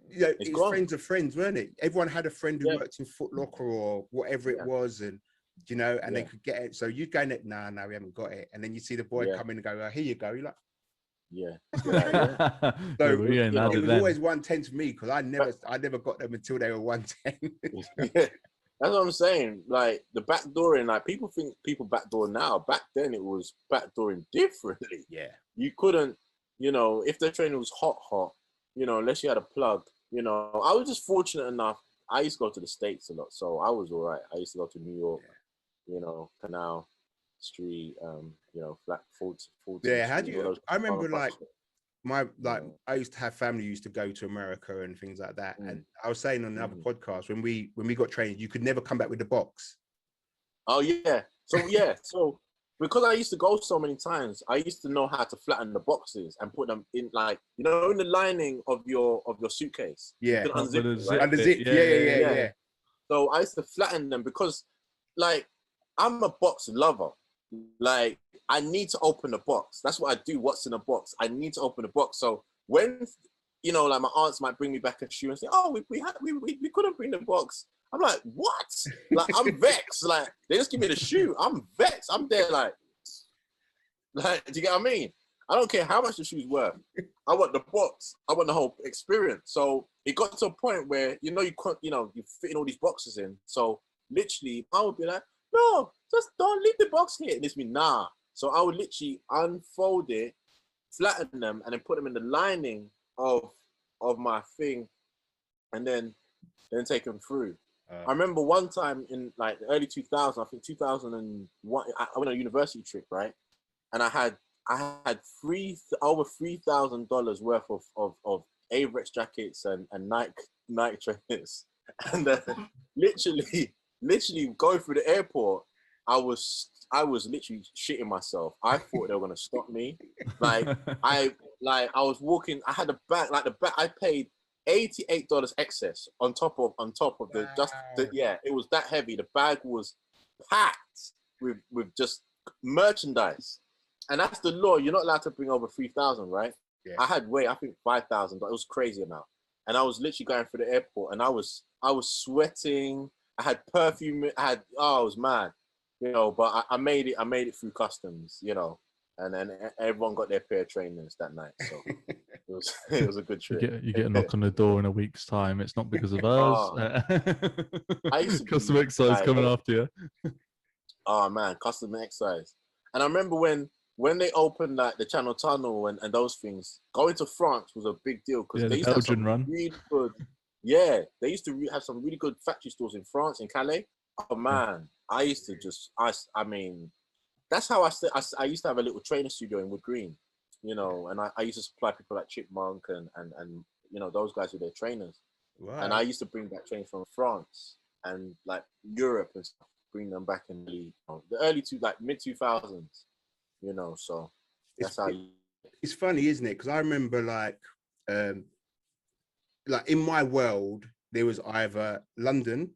Speaker 4: you know, it's friends of friends, weren't it? Everyone had a friend who worked in Foot Locker or whatever it was, and you know, and they could get it. So you go, nah, we haven't got it. And then you see the boy come in and go, here you go. You're like, So it was always 110 to me because I never got them until they were 110.
Speaker 3: That's what I'm saying. Like the backdooring, like people think people backdoor now. Back then it was backdooring differently.
Speaker 4: Yeah.
Speaker 3: You couldn't, you know, if the trainer was hot, you know, unless you had a plug, you know. I was just fortunate enough. I used to go to the States a lot, so I was all right. I used to go to New York, you know, Canal Street, you know, Flat 40.
Speaker 4: Yeah, how do you? I remember like I used to have family who used to go to America and things like that. And I was saying on another podcast when we got trained, you could never come back with the box.
Speaker 3: Oh yeah. So because I used to go so many times, I used to know how to flatten the boxes and put them in, like, you know, in the lining of your suitcase.
Speaker 4: Yeah.
Speaker 3: You can unzip it, right?
Speaker 4: Unzip. Yeah.
Speaker 3: So I used to flatten them because, like, I'm a box lover. Like, I need to open the box. That's what I do. What's in the box? I need to open the box. So when, you know, like my aunts might bring me back a shoe and say, "Oh, we couldn't bring the box." I'm like, what? Like, I'm vexed. Like, they just give me the shoe. I'm vexed. I'm there like, do you get what I mean? I don't care how much the shoe's worth. I want the box. I want the whole experience. So it got to a point where, you know, you're fitting all these boxes in. So literally, I would be like, no, just don't leave the box here. And it's me, nah. So I would literally unfold it, flatten them, and then put them in the lining of my thing, and then take them through. I remember one time in like the early 2000s, I think 2001, I went on a university trip, right? And I had over $3,000 worth of Avrex jackets and Nike trainers, and literally going through the airport, I was I was literally shitting myself. I thought they were gonna stop me. I was walking. I had a bag. Like the bag, I paid $88 excess on top of the yeah. It was that heavy. The bag was packed with just merchandise, and that's the law. You're not allowed to bring over 3,000, right?
Speaker 4: Yeah.
Speaker 3: I had I think 5,000, but it was crazy amount. And I was literally going through the airport, and I was sweating. I had perfume. It was mad, you know. But I made it. I made it through customs, you know. And then everyone got their pair of trainers that night. So it was a good trip.
Speaker 2: You get a knock on the door in a week's time. It's not because of us.
Speaker 3: I used to
Speaker 2: Custom excise coming after you.
Speaker 3: Oh man, custom excise. And I remember when they opened like the Channel Tunnel and those things, going to France was a big deal because they used to have some really good. Yeah, they used to have some really good factory stores in France, in Calais. Oh man, I used to just I mean, that's how I used to have a little trainer studio in Wood Green, you know, and I used to supply people like Chipmunk and you know those guys with their trainers. Wow. And I used to bring back trainers from France and like Europe and stuff, bring them back in the early mid 2000s, you know. So that's
Speaker 4: it's funny, isn't it? Because I remember like in my world there was either London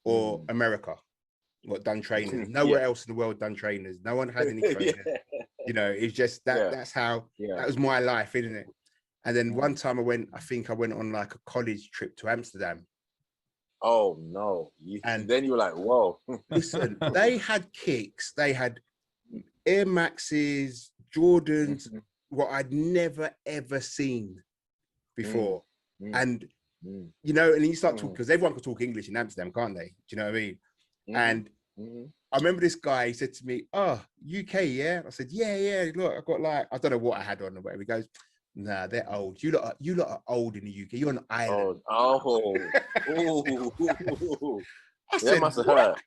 Speaker 4: or America what done trainers. Nowhere else in the world done trainers. No one had any trainers. You know, it's just that that's how that was my life, isn't it? And then one time I think I went on like a college trip to Amsterdam.
Speaker 3: Oh no. And then you were like, whoa.
Speaker 4: Listen, they had kicks, they had Air Maxes, Jordans, what I'd never ever seen before. And you know, and you start talking, because everyone can talk English in Amsterdam, can't they? Do you know what I mean? And I remember this guy, he said to me, "Oh, UK, yeah?" I said, yeah, look, I've got like, I don't know what I had on or whatever. He goes, "Nah, they're old. You lot are old in the UK. You're an island."
Speaker 3: That must have hurt.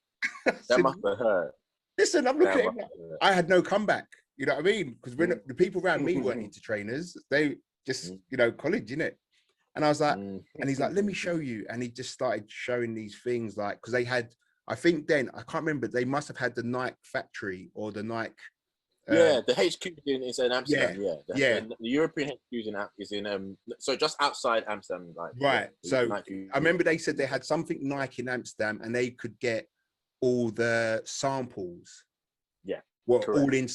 Speaker 3: That must have hurt.
Speaker 4: Listen, I'm looking at him. I had no comeback. You know what I mean? Because when the people around me weren't into trainers, they just, you know, college, innit? And I was like, and he's like, "Let me show you." And he just started showing these things, like, because they had, I think then, I can't remember, they must have had the Nike factory or the Nike.
Speaker 3: The HQ is in Amsterdam. The European HQ is in so just outside Amsterdam, like
Speaker 4: right. So I remember they said they had something Nike in Amsterdam, and they could get all the samples.
Speaker 3: Yeah,
Speaker 4: well, all in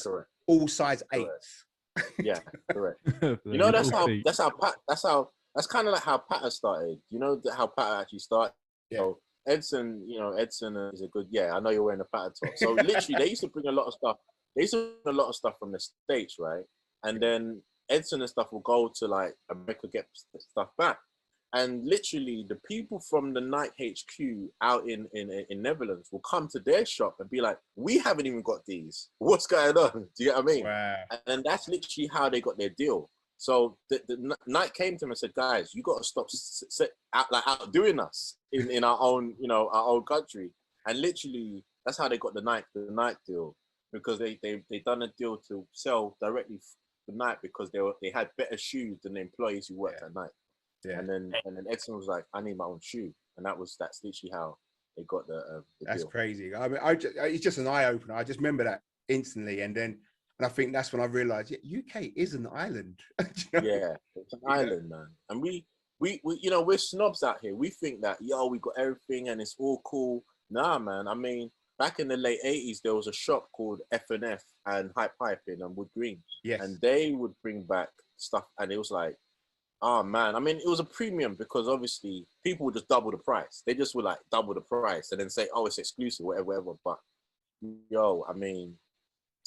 Speaker 4: all size 8s.
Speaker 3: Yeah, correct. You know, that's kind of like how Patter started. You know how Patter actually started. Yeah. So Edson is a good. Yeah, I know you're wearing a Patter top. So literally, they used to bring a lot of stuff. They used to bring a lot of stuff from the States, right? And then Edson and stuff will go to like America, get stuff back. And literally, the people from the Nike HQ out in Netherlands will come to their shop and be like, "We haven't even got these. What's going on?" Do you get what I mean?
Speaker 4: Wow.
Speaker 3: And that's literally how they got their deal. So the Nike came to them and said, "Guys, you got to stop outdoing us in our own, you know, our own country." And literally, that's how they got the Nike deal, because they done a deal to sell directly for Nike because they had better shoes than the employees who worked at Nike. Yeah. And then Edson was like, "I need my own shoe," and that's literally how they got the
Speaker 4: that's
Speaker 3: deal.
Speaker 4: Crazy. I mean, it's just an eye opener. I just remember that instantly, and I think that's when I realized, UK is an island. You know?
Speaker 3: Yeah, it's an island, man. And we you know, we're snobs out here. We think that we got everything and it's all cool. Nah, man. I mean, back in the late 80s, there was a shop called F&F and Hype in Wood Green.
Speaker 4: Yes.
Speaker 3: And they would bring back stuff, and it was like, oh man, I mean, it was a premium because obviously people would just double the price. They just would like double the price and then say, "Oh, it's exclusive," whatever. But I mean,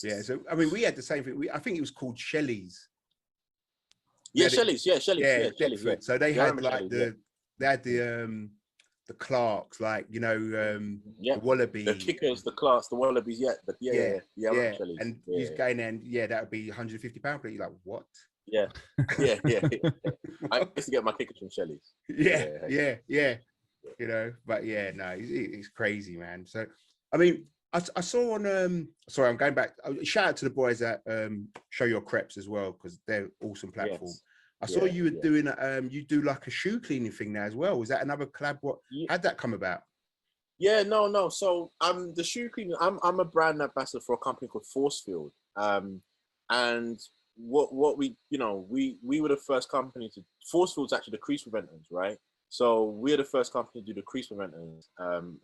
Speaker 4: yeah. So I mean, we had the same thing. I think it was called Shelley's.
Speaker 3: Yeah, Shelley's. Yeah, Shelley's.
Speaker 4: Yeah. So they had like they had the Clarks, like, you know, the Wallabies,
Speaker 3: the Kickers, the Clarks, the Wallabies. Yeah.
Speaker 4: And he's going in. Yeah, that would be £150. But you're like, what?
Speaker 3: Yeah. I used to get my Kickers from Shelley's.
Speaker 4: Yeah. You know, but yeah, no, it's crazy, man. So, I mean, I saw on sorry, I'm going back. Shout out to the boys at Show Your Creps as well, because they're awesome platform. Yes. I saw you were doing you do like a shoe cleaning thing now as well. Was that another collab? How'd that come about?
Speaker 3: Yeah, no. So I'm the shoe cleaner. I'm a brand ambassador for a company called Forcefield. And what we we were the first company to Forcefield's actually the crease preventers, right? So we're the first company to do the crease preventers, and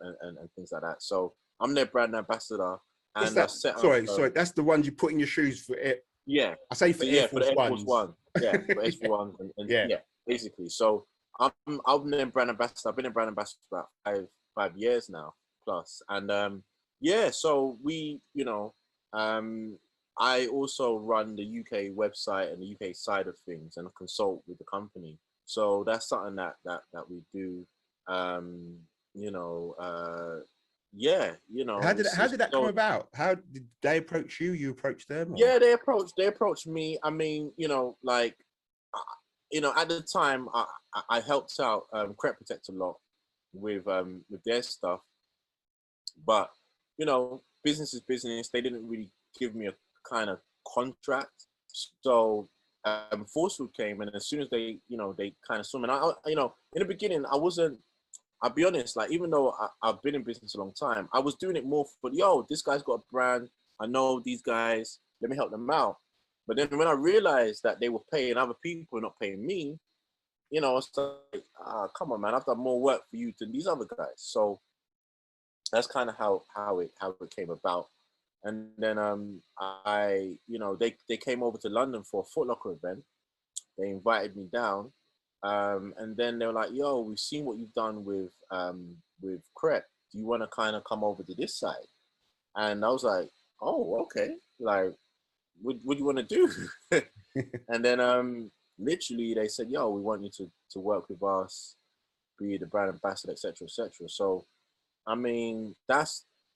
Speaker 3: things like that. So I'm their brand ambassador,
Speaker 4: Is
Speaker 3: and I
Speaker 4: that
Speaker 3: set
Speaker 4: sorry,
Speaker 3: up.
Speaker 4: sorry? That's the ones you put in your shoes for it.
Speaker 3: Yeah,
Speaker 4: I say for Air
Speaker 3: for the
Speaker 4: Force
Speaker 3: Air Force
Speaker 4: Ones.
Speaker 3: One. Yeah, for Air Force Ones, and
Speaker 4: Yeah.
Speaker 3: yeah, basically. So I'm their brand ambassador. I've been a brand ambassador for about five years now plus, and yeah. So we, I also run the UK website and the UK side of things, and consult with the company. So that's something that we do. Um, you know, yeah,
Speaker 4: How did
Speaker 3: it's
Speaker 4: that come
Speaker 3: so
Speaker 4: about? How did they approach you? You approached them? Or?
Speaker 3: yeah, they approached me. I mean, like, at the time, I helped out Crep Protect a lot with their stuff, but business is business. They didn't really give me a kind of contract, so Forcewood came, and as soon as they kind of saw me, and in the beginning, I wasn't. I'll be honest, like, even though I've been in business a long time, I was doing it more for, this guy's got a brand. I know these guys. Let me help them out. But then when I realized that they were paying other people, not paying me, it's like, come on, man, I've done more work for you than these other guys. So that's kind of how it came about. And then they came over to London for a Foot Locker event. They invited me down. And then they were like, "Yo, we've seen what you've done with Crep. Do you want to kind of come over to this side?" And I was like, "Oh, okay. Like, what do you want to do?" And then literally they said, "Yo, we want you to work with us, be the brand ambassador, etc., etc." So, I mean,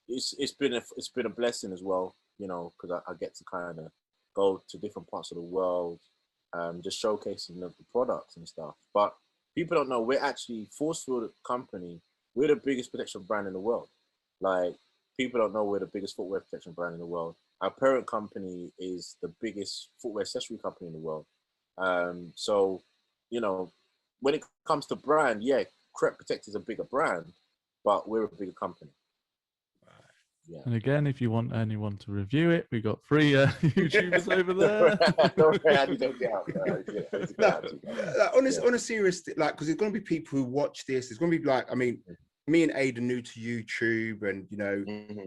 Speaker 3: it's been a blessing as well, because I get to kind of go to different parts of the world. Just showcasing the products and stuff. But people don't know we're actually Forcefield company. We're the biggest protection brand in the world. Like, people don't know we're the biggest footwear protection brand in the world. Our parent company is the biggest footwear accessory company in the world. So, when it comes to brand, yeah, Crep Protect is a bigger brand, but we're a bigger company.
Speaker 2: Yeah. And again, if you want anyone to review it, we got 3 YouTubers over there.
Speaker 4: On a serious, like, because there's going to be people who watch this. There's going to be like, I mean, me and Aid are new to YouTube, and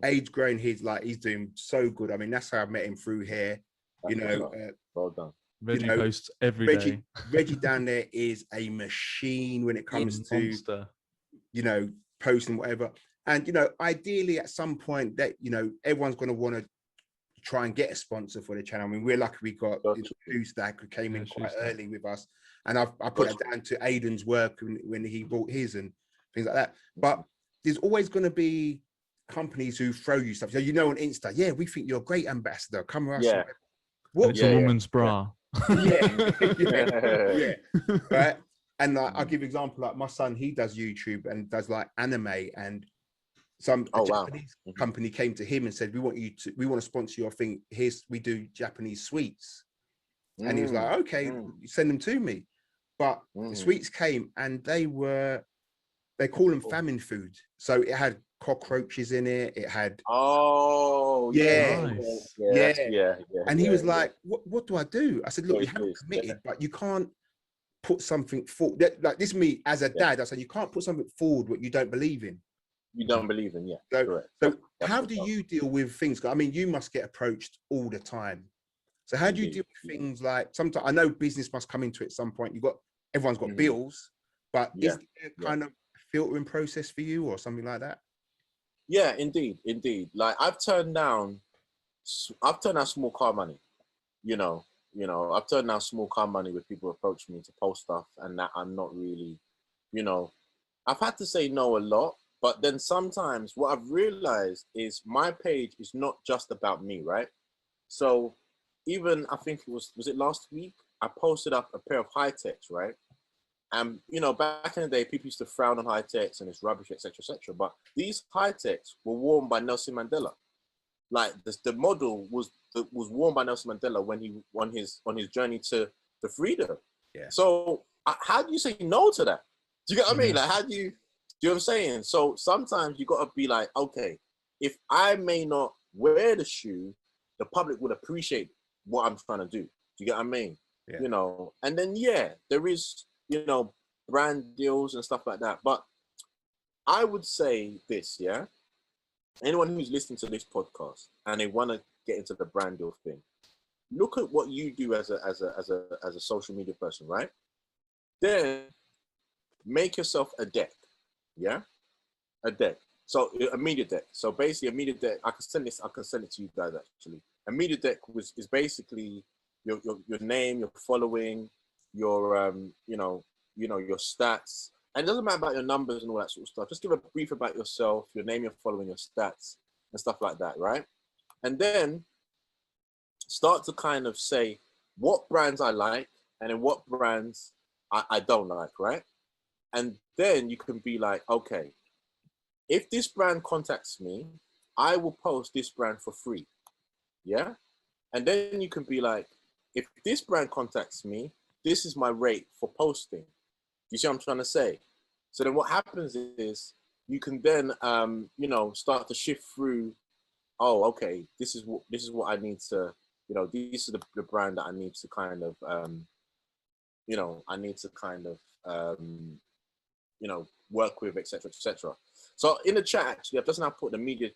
Speaker 4: Aid's growing his, like, he's doing so good. I mean, that's how I met him, through here.
Speaker 3: Well done.
Speaker 2: Reggie posts every day.
Speaker 4: Reggie down there is a machine when it comes to posting whatever. And ideally at some point that everyone's going to want to try and get a sponsor for the channel. I mean, we're lucky we got Stack, who came in quite early with us, and I put it down to Aiden's work when he bought his and things like that. But there's always going to be companies who throw you stuff. So on Insta, yeah, we think you're a great ambassador. Come around.
Speaker 3: Yeah.
Speaker 2: It's a woman's bra.
Speaker 4: Yeah. Right. And I'll give you an example. Like, my son, he does YouTube and does like anime, and some Japanese company came to him and said, we want to sponsor your thing. We do Japanese sweets. And he was like, okay, send them to me. But the sweets came, and they call them famine food. So it had cockroaches in it. It had
Speaker 2: nice.
Speaker 4: And he was like, what do I do? I said, look, you haven't committed, but you can't put something forward. Like, this, me as a dad, I said, you can't put something forward what you don't believe in.
Speaker 3: You don't believe in,
Speaker 4: So how do you deal with things? I mean, you must get approached all the time. So how do you deal with things like, sometimes I know business must come into it at some point. Everyone's got bills, but is there kind of filtering process for you or something like that?
Speaker 3: Yeah, indeed. Like, I've turned down small car money. I've turned down small car money with people approach me to post stuff, and that I'm not really, I've had to say no a lot. But then sometimes what I've realized is my page is not just about me, right? So even, I think it was it last week, I posted up a pair of high techs, right? And back in the day, people used to frown on high techs and it's rubbish, etc., etc. But these high techs were worn by Nelson Mandela. Like, the model was worn by Nelson Mandela when he on his journey to freedom.
Speaker 4: Yeah.
Speaker 3: So how do you say no to that? Do you get what I mean? Like, how do you? you know what I'm saying? So sometimes you got to be like, okay, if I may not wear the shoe, the public would appreciate what I'm trying to do. Do you get what I mean?
Speaker 4: Yeah.
Speaker 3: You know, and then, yeah, there is, you know, brand deals and stuff like that. But I would say this, yeah, anyone who's listening to this podcast and they want to get into the brand deal thing, look at what you do as a social media person, right? Then make yourself a deck, yeah, a deck. So a media deck. So basically, a media deck. I can send it to you guys actually. A media deck is basically your name, your following, your your stats. And it doesn't matter about your numbers and all that sort of stuff. Just give a brief about yourself, your name, your following, your stats, and stuff like that, right? And then start to kind of say what brands I like and then what brands I don't like, right? And then you can be like, okay, if this brand contacts me, I will post this brand for free. Yeah. And then you can be like, if this brand contacts me, this is my rate for posting. You see what I'm trying to say? So then what happens is you can then, start to shift through, oh, okay, this is what I need to, this is the brand that I need to kind of, work with, etc., etc. So in the chat, actually, I've just now put a media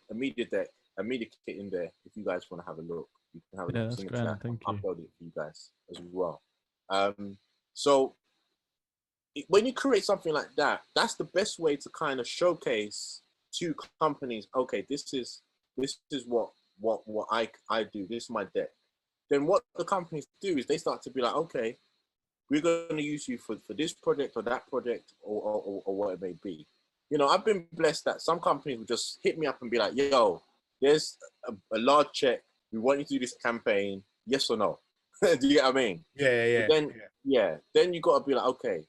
Speaker 3: deck, a media kit in there. If you guys want to have a look, you can have a look.
Speaker 2: That's
Speaker 3: In the
Speaker 2: grand.
Speaker 3: chat.
Speaker 2: Thank
Speaker 3: I'll
Speaker 2: you.
Speaker 3: upload it for you guys as well. So when you create something like that, that's the best way to kind of showcase to companies. Okay, this is what I do. This is my deck. Then what the companies do is they start to be like, okay, we're going to use you for this project or that project or what it may be. I've been blessed that some companies will just hit me up and be like, yo, there's a large check. We want you to do this campaign. Yes or no? Do you get what I mean?
Speaker 4: Yeah.
Speaker 3: Then you got to be like, okay,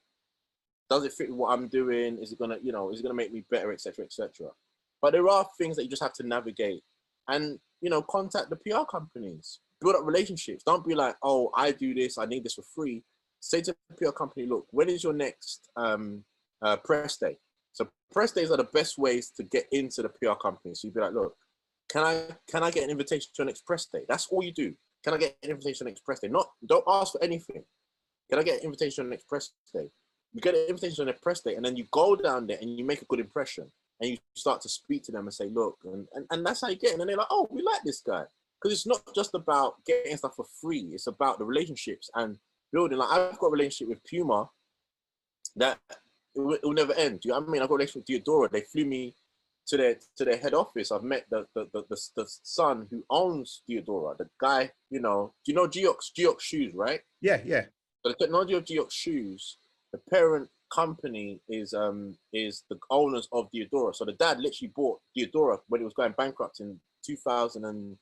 Speaker 3: does it fit with what I'm doing? Is it gonna make me better, etc., etc. But there are things that you just have to navigate and, contact the PR companies, build up relationships. Don't be like, oh, I do this, I need this for free. Say to the PR company, look, when is your next press day? So press days are the best ways to get into the PR company. So you'd be like, look, can I get an invitation to your next press day? That's all you do. Can I get an invitation to your next press day? Don't ask for anything. Can I get an invitation to your next press day? You get an invitation to the press day, and then you go down there and you make a good impression, and you start to speak to them and say, look, and that's how you get it. And then they're like, oh, we like this guy. Because it's not just about getting stuff for free. It's about the relationships and building. Like, I've got a relationship with Puma that it will never end. Do you know what I mean? I've got a relationship with Diodora. They flew me to their head office. I've met the son who owns Diodora. The guy, do you know Geox shoes, right?
Speaker 4: Yeah.
Speaker 3: So the technology of Geox shoes, the parent company is the owners of Diodora. So the dad literally bought Diodora when it was going bankrupt in 2010,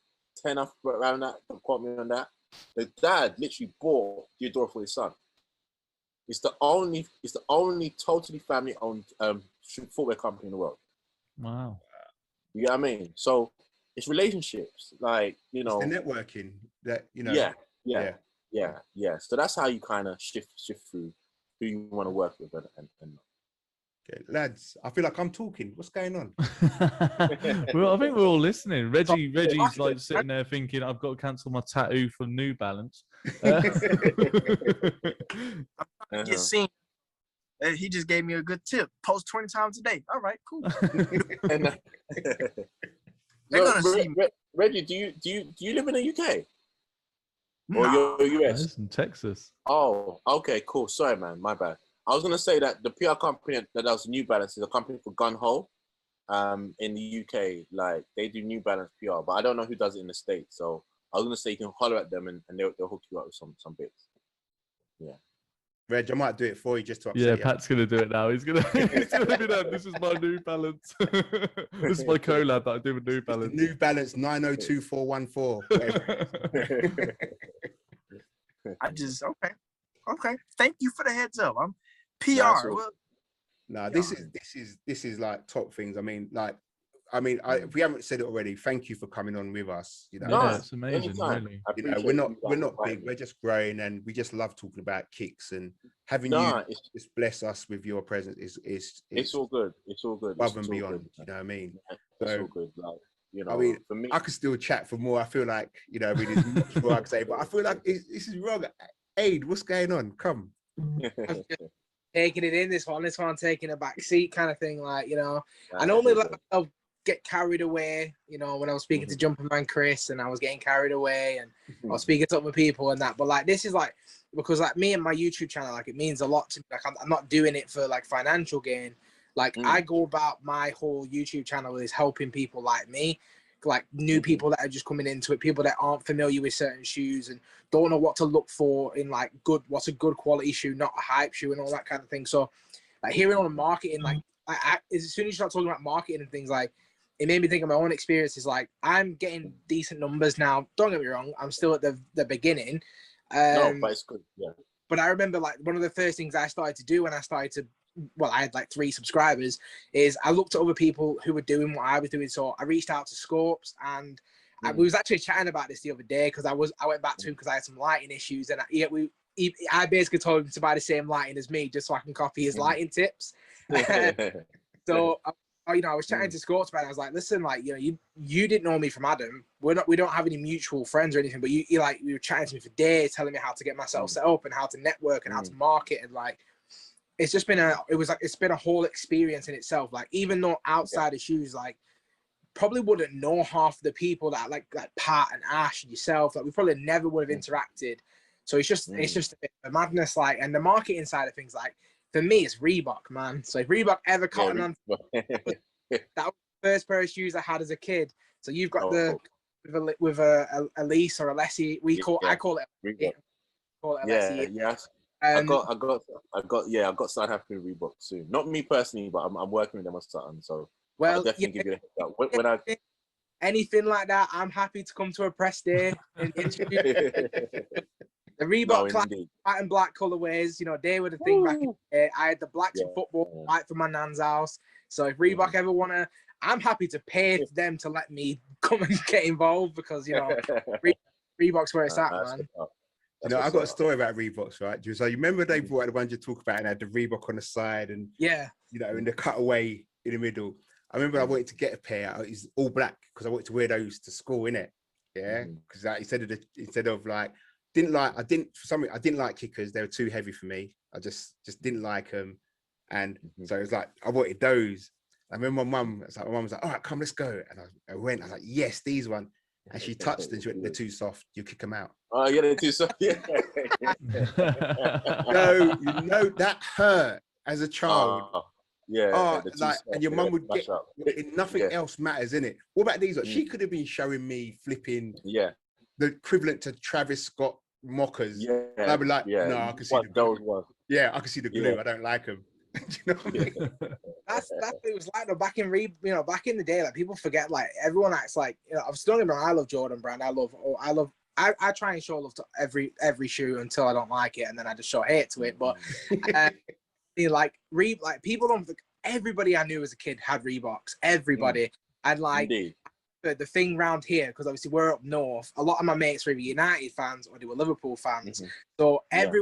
Speaker 3: around that. Don't quote me on that. The dad literally bought Diodora for his son. It's the only totally family-owned footwear company in the world.
Speaker 2: Wow.
Speaker 3: You know what I mean? So it's relationships, like,
Speaker 4: It's the networking that
Speaker 3: Yeah. So that's how you kind of shift through who you want to work with and
Speaker 4: Okay, lads, I feel like I'm talking. What's going on?
Speaker 2: Well, I think we're all listening. Reggie's like sitting there thinking, I've got to cancel my tattoo from New Balance.
Speaker 6: Get seen. He just gave me a good tip. Post 20 times a day. All right, cool.
Speaker 3: And,
Speaker 6: They're gonna see me.
Speaker 3: Reggie, do you live in the UK? Or
Speaker 6: Nah.
Speaker 3: you're US?
Speaker 2: That's in Texas.
Speaker 3: Oh, okay, cool. Sorry, man, my bad. I was gonna say that the PR company that does New Balance is a company called Gun Ho. In the UK, like, they do New Balance PR, but I don't know who does it in the States. So I was gonna say you can holler at them and they'll hook you up with some bits. Yeah.
Speaker 4: Reg, I might do it for you just to upset
Speaker 2: Yeah,
Speaker 4: you.
Speaker 2: Pat's gonna do it now. He's gonna be that. This is my New Balance. This is my collab that I do with New Balance.
Speaker 4: New Balance 902414.
Speaker 6: I just okay. Thank you for the heads up. I'm PR.
Speaker 3: That's all.
Speaker 6: Well,
Speaker 4: No, this is like top things. I mean, like, I mean, if we haven't said it already, thank you for coming on with us. You know,
Speaker 2: Yeah, it's amazing,
Speaker 3: anytime.
Speaker 2: really.
Speaker 3: I
Speaker 4: you know,
Speaker 3: appreciate
Speaker 4: we're
Speaker 3: you
Speaker 4: not
Speaker 3: guys
Speaker 4: big, we're just growing, and we just love talking about kicks, and having
Speaker 3: Nah,
Speaker 4: you just bless us with your presence is
Speaker 3: it's all good. It's all good.
Speaker 4: above and
Speaker 3: It's all
Speaker 4: beyond.
Speaker 3: good.
Speaker 4: You know what I mean?
Speaker 3: It's
Speaker 4: So,
Speaker 3: all good. Like, you
Speaker 4: I
Speaker 3: know,
Speaker 4: mean,
Speaker 3: for me,
Speaker 4: I could still chat for more. I feel like, you know, I mean, there's much more I can say, but I feel like this is wrong. Aid, what's going on? Come.
Speaker 5: Taking it in this one taking a back seat kind of thing. Like, you know, I normally let myself get carried away, you know, when I was speaking to Jumping Man Chris and I was getting carried away and I was speaking to other people and that. But like, this is like, because like me and my YouTube channel, like it means a lot to me. Like I'm not doing it for like financial gain. Like I go about my whole YouTube channel is helping people like me, like new people that are just coming into it, people that aren't familiar with certain shoes and don't know what to look for in like what's a good quality shoe, not a hype shoe and all that kind of thing. So like hearing on the marketing, like as soon as you start talking about marketing and things, like it made me think of my own experiences. Like I'm getting decent numbers now. Don't get me wrong, I'm still at the beginning.
Speaker 3: no, but it's good. Yeah.
Speaker 5: But I remember like one of the first things I started to do when I started to, well, I had like 3 subscribers, is I looked at other people who were doing what I was doing. So I reached out to Scopes and we was actually chatting about this the other day because I went back to him because I had some lighting issues and I basically told him to buy the same lighting as me just so I can copy his lighting tips. So you know, I was chatting to Scopes about it. I was like, listen, like, you know, you didn't know me from Adam. We don't have any mutual friends or anything, but you like, you were chatting to me for days, telling me how to get myself set up and how to network and how to market. And like, it's just been it's been a whole experience in itself. Like, even though outside of shoes, like probably wouldn't know half the people that like Pat and Ash and yourself, like we probably never would have interacted. So it's just a bit of madness. Like, and the marketing side of things, like, for me, it's Reebok, man. So if Reebok ever cotton on, that was the first pair of shoes I had as a kid. So you've got with a Elise or a Lessie. I call it
Speaker 3: Reebok.
Speaker 5: call it a Lessie.
Speaker 3: Yes. I got signed happening with Reebok soon. Not me personally, but I'm working with them on something. So I'll definitely give you a heads up. When I
Speaker 5: anything like that, I'm happy to come to a press day and introduce the Reebok classic white and black colorways. You know, they were the thing back in the day. I had the blacks for football, white for my nan's house. So if Reebok ever wanna, I'm happy to pay for them to let me come and get involved because, you know, Reebok's where it's at, man.
Speaker 4: You know, I got a story about Reeboks, right? So you remember they brought out the ones you talk about and had the Reebok on the side and you know, in the cutaway in the middle. I remember I wanted to get a pair. It's all black because I wanted to wear those to school, innit? Yeah, because like, instead of like I didn't like kickers. They were too heavy for me. I just didn't like them, and so it was like I wanted those. I remember my mum was like, "All right, come, let's go." And I went. I was like, "Yes, these one." And she touched them. She went, "They're too soft. You kick them out."
Speaker 3: Oh yeah, they're too soft. Yeah.
Speaker 4: No, you know that hurt as a child.
Speaker 3: Like,
Speaker 4: and your mum would get nothing else matters, innit? What about these? Like, she could have been showing me flipping the equivalent to Travis Scott mockers. And I'd be like, no, I can see the glue. Yeah, I can see the glue. I don't like them. Do you know what I mean?
Speaker 5: That's it was like, though, back in the day, like people forget, like everyone acts like, you know, I'm still in I love Jordan Brand. I try and show love to every shoe until I don't like it, and then I just show hate to it. But like people don't. Everybody I knew as a kid had Reeboks. Everybody, and like the thing round here, because obviously we're up north. A lot of my mates were either United fans or they were Liverpool fans. So every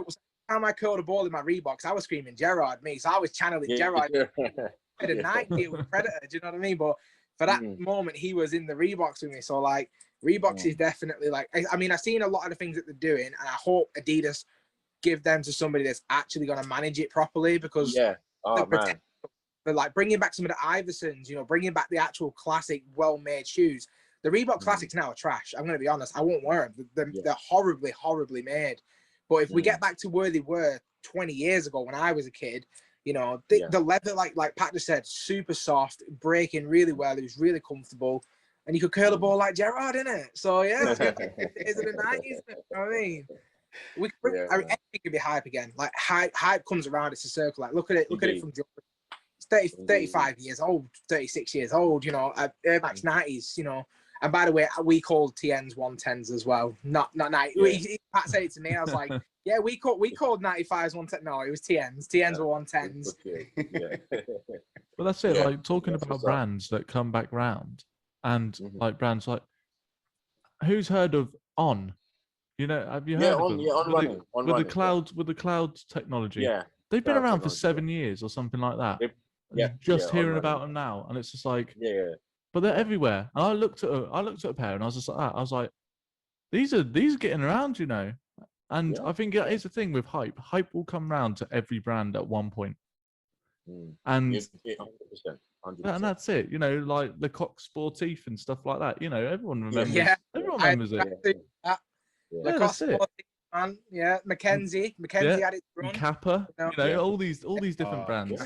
Speaker 5: time I curled a ball in my Reeboks, I was screaming Gerrard me. So I was channeling Gerrard. Had a night deal with Predator. Do you know what I mean? But for that moment, he was in the Reeboks with me. So like Reeboks is definitely like. I mean, I've seen a lot of the things that they're doing, and I hope Adidas give them to somebody that's actually going to manage it properly, because
Speaker 3: man,
Speaker 5: but like bringing back some of the Iversons, you know, bringing back the actual classic well-made shoes. The Reebok Classics now are trash. I'm going to be honest. I won't wear them. They're horribly, horribly made. But if we get back to where they were 20 years ago when I was a kid, you know, the leather, like Pat just said, super soft, breaking really well. It was really comfortable. And you could curl a ball like Gerrard, innit? So, yeah, it's in the 90s, you know what I mean? Everything can be hype again. Like hype comes around, it's a circle. Like look at it from Jordan. It's 35 years old, 36 years old, you know, Air Max 90s, you know. And by the way, we called TNs 110s as well. Not 90. Pat said it to me. I was like, Yeah, we called 95s 110. No, it was TNs. TNs were 110s.
Speaker 3: Okay. Yeah.
Speaker 2: Well, that's it.
Speaker 3: Yeah,
Speaker 2: Like talking
Speaker 3: that's
Speaker 2: about
Speaker 3: what's up.
Speaker 2: brands that come back round, and
Speaker 3: Mhm.
Speaker 2: like brands like, who's heard of On? You know, have you
Speaker 3: Yeah,
Speaker 2: heard of
Speaker 3: on
Speaker 2: them?
Speaker 3: yeah, on
Speaker 2: With
Speaker 3: running, on running.
Speaker 2: the cloud technology,
Speaker 3: Yeah.
Speaker 2: they've been
Speaker 3: Cloud
Speaker 2: around for
Speaker 3: technology, yeah.
Speaker 2: 7 years or something like that. And
Speaker 3: Yeah,
Speaker 2: you're just
Speaker 3: on
Speaker 2: hearing
Speaker 3: running.
Speaker 2: about them now, and it's just like,
Speaker 3: Yeah.
Speaker 2: but they're
Speaker 3: Yeah.
Speaker 2: everywhere. And I looked at a pair, and I was just like, I was like, these are getting around, you know. And
Speaker 3: Yeah.
Speaker 2: I think here's the thing with hype. Hype will come round to every brand at one point.
Speaker 3: Mm.
Speaker 2: And
Speaker 3: 100%. 100%.
Speaker 2: and that's it, you know, like the Coq Sportif and stuff like that. You know, everyone remembers.
Speaker 5: Yeah.
Speaker 2: Everyone
Speaker 5: I
Speaker 2: remembers it.
Speaker 5: that.
Speaker 3: Yeah.
Speaker 2: Yeah, that's
Speaker 5: Lacoste
Speaker 2: it.
Speaker 5: Sportif, man. Yeah, Mackenzie
Speaker 2: Yeah.
Speaker 5: had its run.
Speaker 2: And Kappa,
Speaker 5: You know?
Speaker 2: you know,
Speaker 3: Yeah.
Speaker 2: all these different brands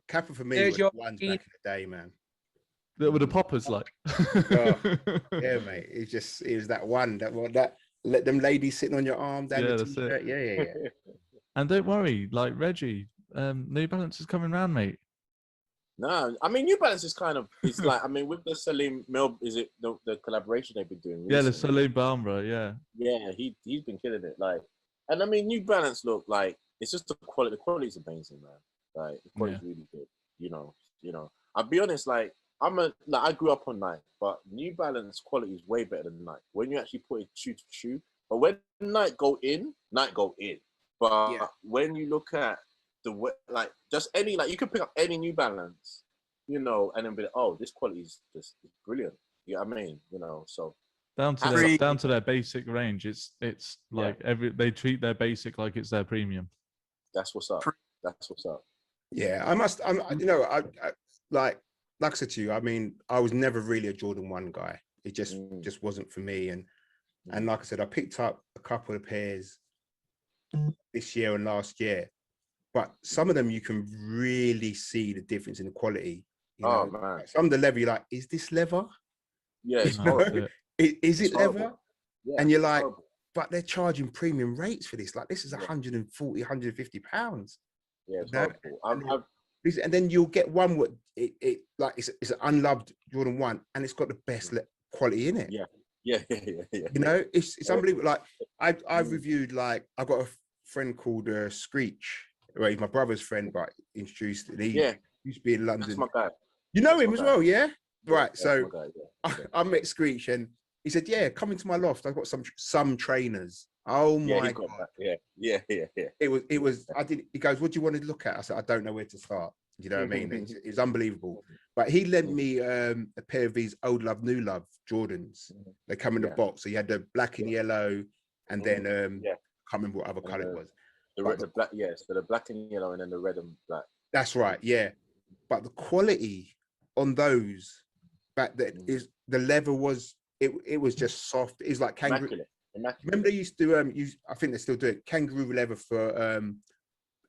Speaker 4: Kappa for me
Speaker 5: There's
Speaker 4: was
Speaker 5: your
Speaker 4: the ones
Speaker 5: jean.
Speaker 4: back in the day, man.
Speaker 2: that were the poppers, like.
Speaker 4: Yeah, mate. It was that one that let them ladies sitting on your arm down
Speaker 2: Yeah,
Speaker 4: the
Speaker 2: that's
Speaker 4: t-shirt.
Speaker 2: it.
Speaker 4: Yeah.
Speaker 2: And don't worry, like Reggie, New Balance is coming round, mate.
Speaker 3: No, I mean New Balance is kind of it's like I mean with the Salim Mel is it the collaboration they've been doing
Speaker 2: Yeah, the
Speaker 3: recently?
Speaker 2: Salim Bambra, yeah.
Speaker 3: Yeah, he's been killing it. Like, and I mean New Balance look like it's just the quality. The quality is amazing, man. Like the quality is really good. You know. I'll be honest. Like I grew up on Nike, but New Balance quality is way better than Nike. When you actually put it shoe to shoe, but when Nike go in. But
Speaker 5: Yeah.
Speaker 3: when you look at the way, like just any like you can pick up any New Balance, you know, and then be like, oh, this quality is just brilliant. You know what I mean? You know, so
Speaker 2: Down to their basic range. It's like they treat their basic like it's their premium.
Speaker 3: that's what's up. That's what's up.
Speaker 4: Yeah, I like I said to you, I mean, I was never really a Jordan 1 guy. It just wasn't for me. And like I said, I picked up a couple of pairs this year and last year, but some of them you can really see the difference in the quality. You know,
Speaker 3: Man.
Speaker 4: some of the leather, you're like, is this leather?
Speaker 3: Yeah, it's
Speaker 4: You know?
Speaker 3: horrible.
Speaker 4: Is it
Speaker 3: It's horrible.
Speaker 4: leather?
Speaker 3: Yeah,
Speaker 4: and you're like,
Speaker 3: horrible.
Speaker 4: but they're charging premium rates for this. Like this is 140, 150 pounds.
Speaker 3: Yeah, it's
Speaker 4: You know?
Speaker 3: horrible.
Speaker 4: And then you'll get one with it like it's an unloved Jordan 1 and it's got the best quality in it.
Speaker 3: Yeah.
Speaker 4: You know, it's unbelievable. Like I've reviewed, like I've got a friend called Screech. Well, he's my brother's friend, but introduced. He used to be in London.
Speaker 3: That's my guy.
Speaker 4: You know him as well, yeah? Right.
Speaker 3: That's
Speaker 4: So
Speaker 3: my guy,
Speaker 4: I met Screech and he said, "Yeah, come into my loft. I've got some trainers." Oh my God.
Speaker 3: Yeah.
Speaker 4: It was. I did. He goes, "What do you want to look at?" I said, "I don't know where to start." You know what I mean? It's unbelievable. But he lent me a pair of these Old Love New Love Jordans. They come in the box. So you had the black and yellow, and then I can't remember what other color it was.
Speaker 3: The black, so the black and yellow, and then the red and black.
Speaker 4: That's right, yeah. But the quality on those back then is the leather was it was just soft. It's like kangaroo.
Speaker 3: Immaculate.
Speaker 4: Remember they used to use, I think they still do it, kangaroo leather for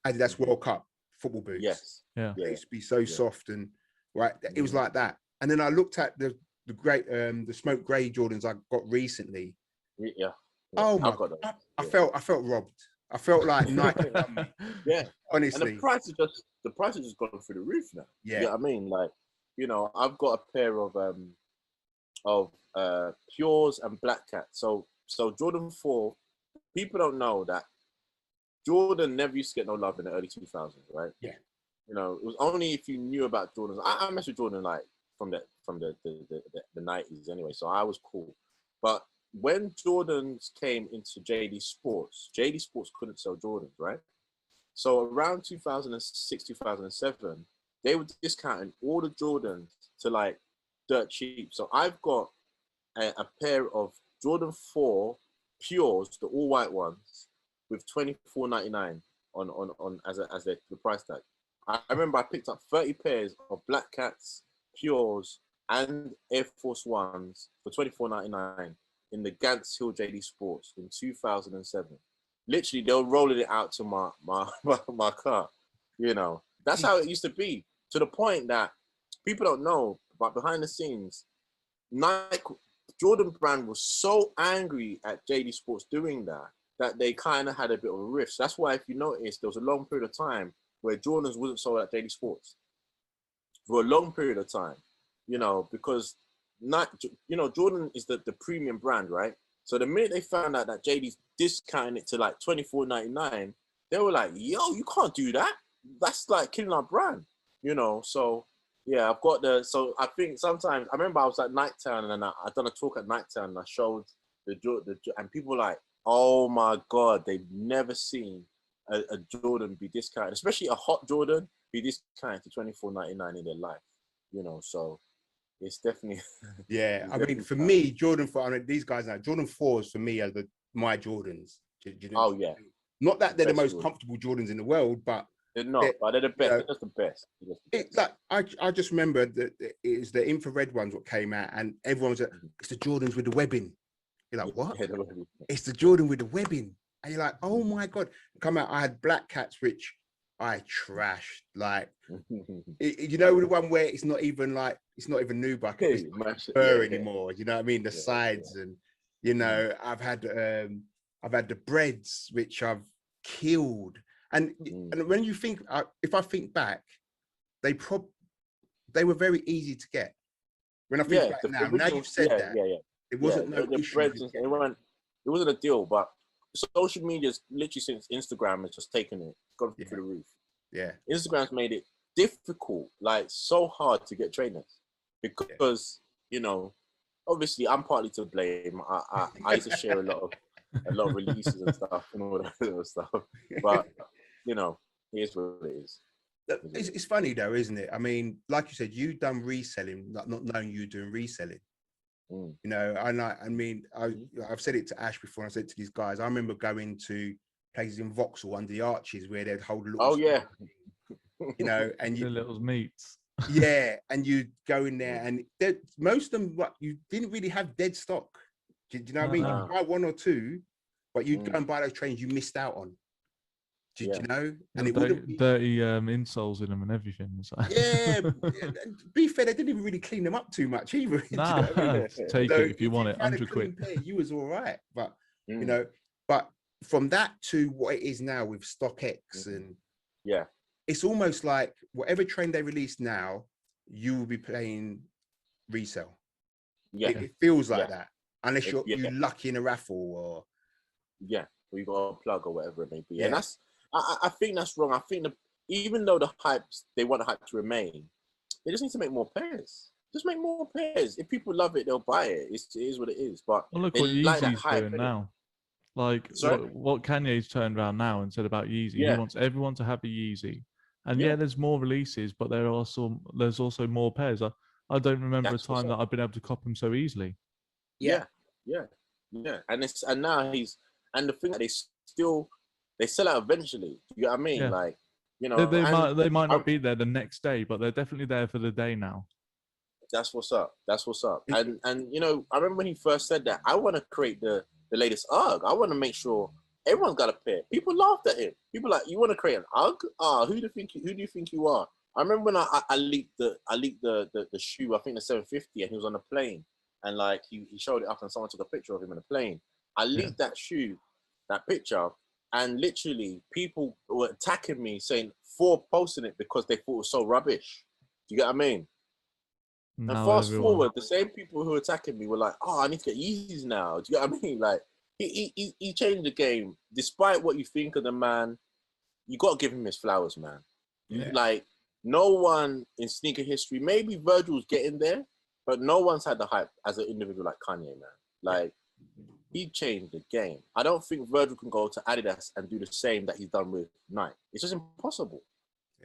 Speaker 4: Adidas World Cup football boots.
Speaker 3: Yes.
Speaker 2: Yeah.
Speaker 4: They used to be so soft and right. It was like that. And then I looked at the great the smoke grey Jordans I got recently.
Speaker 3: Yeah.
Speaker 4: Oh my God. I felt robbed. I felt like Nike.
Speaker 3: Yeah.
Speaker 4: Honestly.
Speaker 3: And the price is just gone through the roof now.
Speaker 4: Yeah.
Speaker 3: You know what I mean? Like, you know, I've got a pair of Pures and Black Cat. So Jordan 4, people don't know that Jordan never used to get no love in the early 2000s, right?
Speaker 4: Yeah.
Speaker 3: You know, it was only if you knew about Jordans. I messed with Jordan like from the 90s anyway, so I was cool. But when Jordans came into JD Sports couldn't sell Jordans, right? So around 2006, 2007, they were discounting all the Jordans to like dirt cheap. So I've got a pair of Jordan 4 Pures, the all white ones, with $24.99 on as the price tag. I remember I picked up 30 pairs of Black Cats, Pures, and Air Force Ones for $24.99 in the Gants Hill JD Sports in 2007. Literally, they were rolling it out to my car. You know, that's how it used to be. To the point that people don't know, but behind the scenes, Nike, Jordan brand was so angry at JD Sports doing that they kind of had a bit of a rift. So that's why, if you notice, there was a long period of time where Jordans wasn't sold at JD Sports for a long period of time, you know, because Jordan is the premium brand, right? So the minute they found out that JD's discounting it to like $24.99, they were like, yo, you can't do that. That's like killing our brand, you know? So yeah, I've got so I think sometimes, I remember I was at Nighttown and I done a talk at Nighttown and I showed and people were like, oh my God, they've never seen a Jordan be discounted, especially a hot Jordan be discounted to $24.99 in their life, you know? So it's definitely.
Speaker 4: Yeah,
Speaker 3: it's
Speaker 4: I mean,
Speaker 3: definitely
Speaker 4: for
Speaker 3: tough.
Speaker 4: me, Jordan 4, I mean, these guys now, Jordan 4s for me are my Jordans. Do you know?
Speaker 3: Oh yeah.
Speaker 4: Not that they're the
Speaker 3: Best
Speaker 4: most
Speaker 3: Jordan.
Speaker 4: comfortable Jordans in the world, but
Speaker 3: They're not, but they're the best.
Speaker 4: You know,
Speaker 3: They're just the best. They're just the
Speaker 4: it's
Speaker 3: best.
Speaker 4: like I just remember that it is the infrared ones what came out, and everyone was like, it's the Jordans with the webbing. You're like, what?
Speaker 3: Yeah, they're really-
Speaker 4: It's the Jordan with the webbing. And you're like, oh my God. Come out, I had black cats, which I trashed. Like, you know, the one where it's not even nubuck, it's not
Speaker 3: Mash it,
Speaker 4: fur
Speaker 3: yeah.
Speaker 4: anymore. You know what I mean? The
Speaker 3: Yeah,
Speaker 4: sides and, you know, I've had the breads, which I've killed. And when you think, if I think back, they were very easy to get. When I think back now you've said that, it wasn't no
Speaker 3: the
Speaker 4: issue.
Speaker 3: breads and it wasn't a deal, but social media's literally since Instagram has just taken it, gone through the roof.
Speaker 4: Yeah.
Speaker 3: Instagram's made it difficult, like so hard to get trainers because, you know, obviously I'm partly to blame. I used to share a lot of releases and stuff and all that sort of stuff. But, you know, here's what it is.
Speaker 4: It's funny though, isn't it? I mean, like you said, you've done reselling, not knowing you doing reselling. You know, I mean, I've said it to Ash before. And I said it to these guys. I remember going to places in Vauxhall under the arches where they'd hold a little.
Speaker 3: Oh yeah.
Speaker 4: You know, and
Speaker 2: the little meats.
Speaker 4: Yeah, and you go in there, and most of them, you didn't really have dead stock. Do you know what I mean? You buy one or two, but you'd go and buy those trains you missed out on. Do you know? And it wouldn't be
Speaker 2: dirty insoles in them and everything. Like...
Speaker 4: Yeah, and to be fair, they didn't even really clean them up too much either.
Speaker 2: Nah, you know I mean? Take it if you want it. 100 quid.
Speaker 4: Pair, you was all right, but you know, but from that to what it is now with StockX and it's almost like whatever train they release now, you will be playing resale. Yeah, it feels like that, unless you're lucky in a raffle or
Speaker 3: or you got a plug or whatever it may be. And that's I think that's wrong. I think even though the hypes, they want the hype to remain, they just need to make more pairs. Just make more pairs. If people love it, they'll buy it. It is what it is. But
Speaker 2: well, look what Yeezy's doing now. Like what Kanye's turned around now and said about Yeezy. He wants everyone to have a Yeezy. And there's more releases, but there's also more pairs. I don't remember a time that I've been able to cop them so easily.
Speaker 3: Yeah. And now and the thing that they sell out eventually. You know what I mean? Like, you know,
Speaker 2: they might not be there the next day, but they're definitely there for the day now.
Speaker 3: That's what's up. And you know, I remember when he first said that, I want to create the latest UGG. I want to make sure everyone's got a pair. People laughed at him. People like, you want to create an UGG? Who do you think you are? I remember when I leaked the shoe, I think the 750, and he was on a plane, and like he showed it up, and someone took a picture of him on a plane. I leaked that shoe, that picture, and literally people were attacking me saying for posting it because they thought it was so rubbish. Do you get what I mean? And fast forward, the same people who were attacking me were like, "Oh, I need to get Yeezys now." Do you get what I mean? Like he changed the game. Despite what you think of the man, you got to give him his flowers, man. Like no one in sneaker history, maybe Virgil's getting there, but no one's had the hype as an individual like Kanye, man. Like he changed the game. I don't think Virgil can go to Adidas and do the same that he's done with Nike. It's just impossible.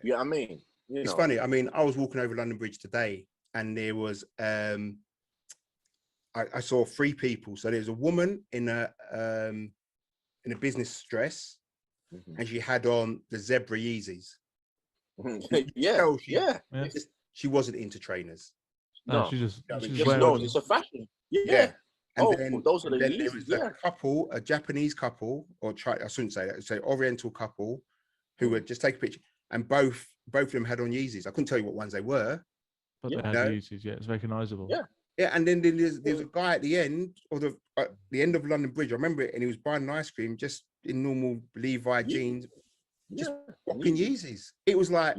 Speaker 3: You know what I mean?
Speaker 4: It's funny. I mean, I was walking over London Bridge today, and there was I saw three people. So there's a woman in a business dress, and she had on the zebra Yeezys. She wasn't into trainers.
Speaker 2: No, she just
Speaker 3: it's a fashion. Yeah.
Speaker 4: And
Speaker 3: those are the Yeezys.
Speaker 4: There was a couple, a Japanese couple, I shouldn't say that, say Oriental couple, who would just take a picture, and both of them had on Yeezys. I couldn't tell you what ones they were,
Speaker 2: but they had Yeezys. Yeah, it's recognizable.
Speaker 4: Yeah, and then there's a guy at the end of the end of London Bridge. I remember it, and he was buying an ice cream just in normal Levi jeans, just rocking Yeezys. It was like,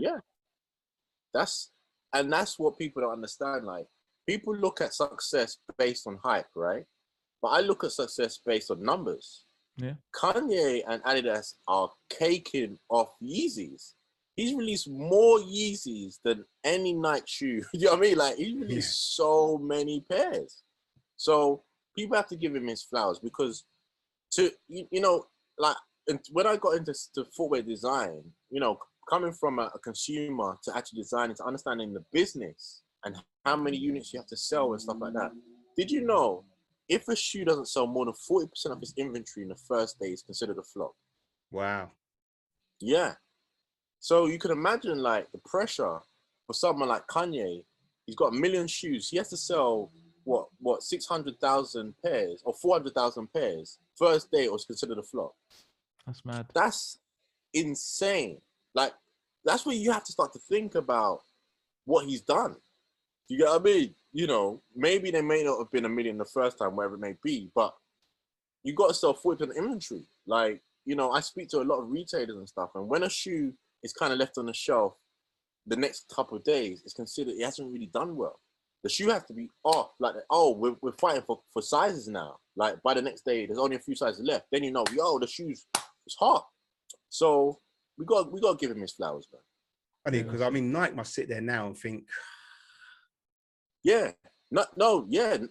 Speaker 3: that's what people don't understand. Like, people look at success based on hype, right? but I look at success based on numbers.
Speaker 2: Yeah.
Speaker 3: Kanye and Adidas are caking off Yeezys. He's released more Yeezys than any Nike shoe. You know what I mean? Like, he released so many pairs. So people have to give him his flowers, because like, when I got into footwear design, coming from a consumer to actually designing, to understanding the business and how many units you have to sell and stuff like that. Did you know if a shoe doesn't sell more than 40% of its inventory in the first day, it's considered a flop?
Speaker 4: Wow.
Speaker 3: Yeah. So you can imagine, like, the pressure for someone like Kanye. He's got 1 million shoes. He has to sell what 600,000 pairs or 400,000 pairs. First day, it was considered a flop.
Speaker 2: That's mad.
Speaker 3: That's insane. Like, that's where you have to start to think about what he's done. You get what I mean? Maybe they may not have been 1 million the first time, wherever it may be, but you got to sell 40% inventory. Like, I speak to a lot of retailers and stuff, and when a shoe is kind of left on the shelf the next couple of days, it's considered it hasn't really done well. The shoe has to be off. Like, we're fighting for sizes now. Like, by the next day, there's only a few sizes left. Then the shoes is hot. So we got to give him his flowers, man.
Speaker 4: Funny, because Nike must sit there now and think,
Speaker 3: yeah, no,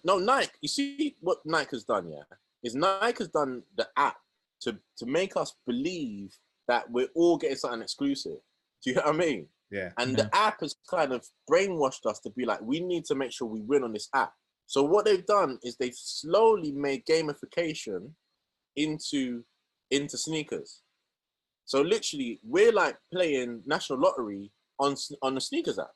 Speaker 3: Nike. You see what Nike has done, yeah? Is Nike has done the app to make us believe that we're all getting something exclusive. Do you know what I mean?
Speaker 4: Yeah.
Speaker 3: And the app has kind of brainwashed us to be like, we need to make sure we win on this app. So what they've done is they've slowly made gamification into sneakers. So literally, we're like playing National Lottery on the sneakers app,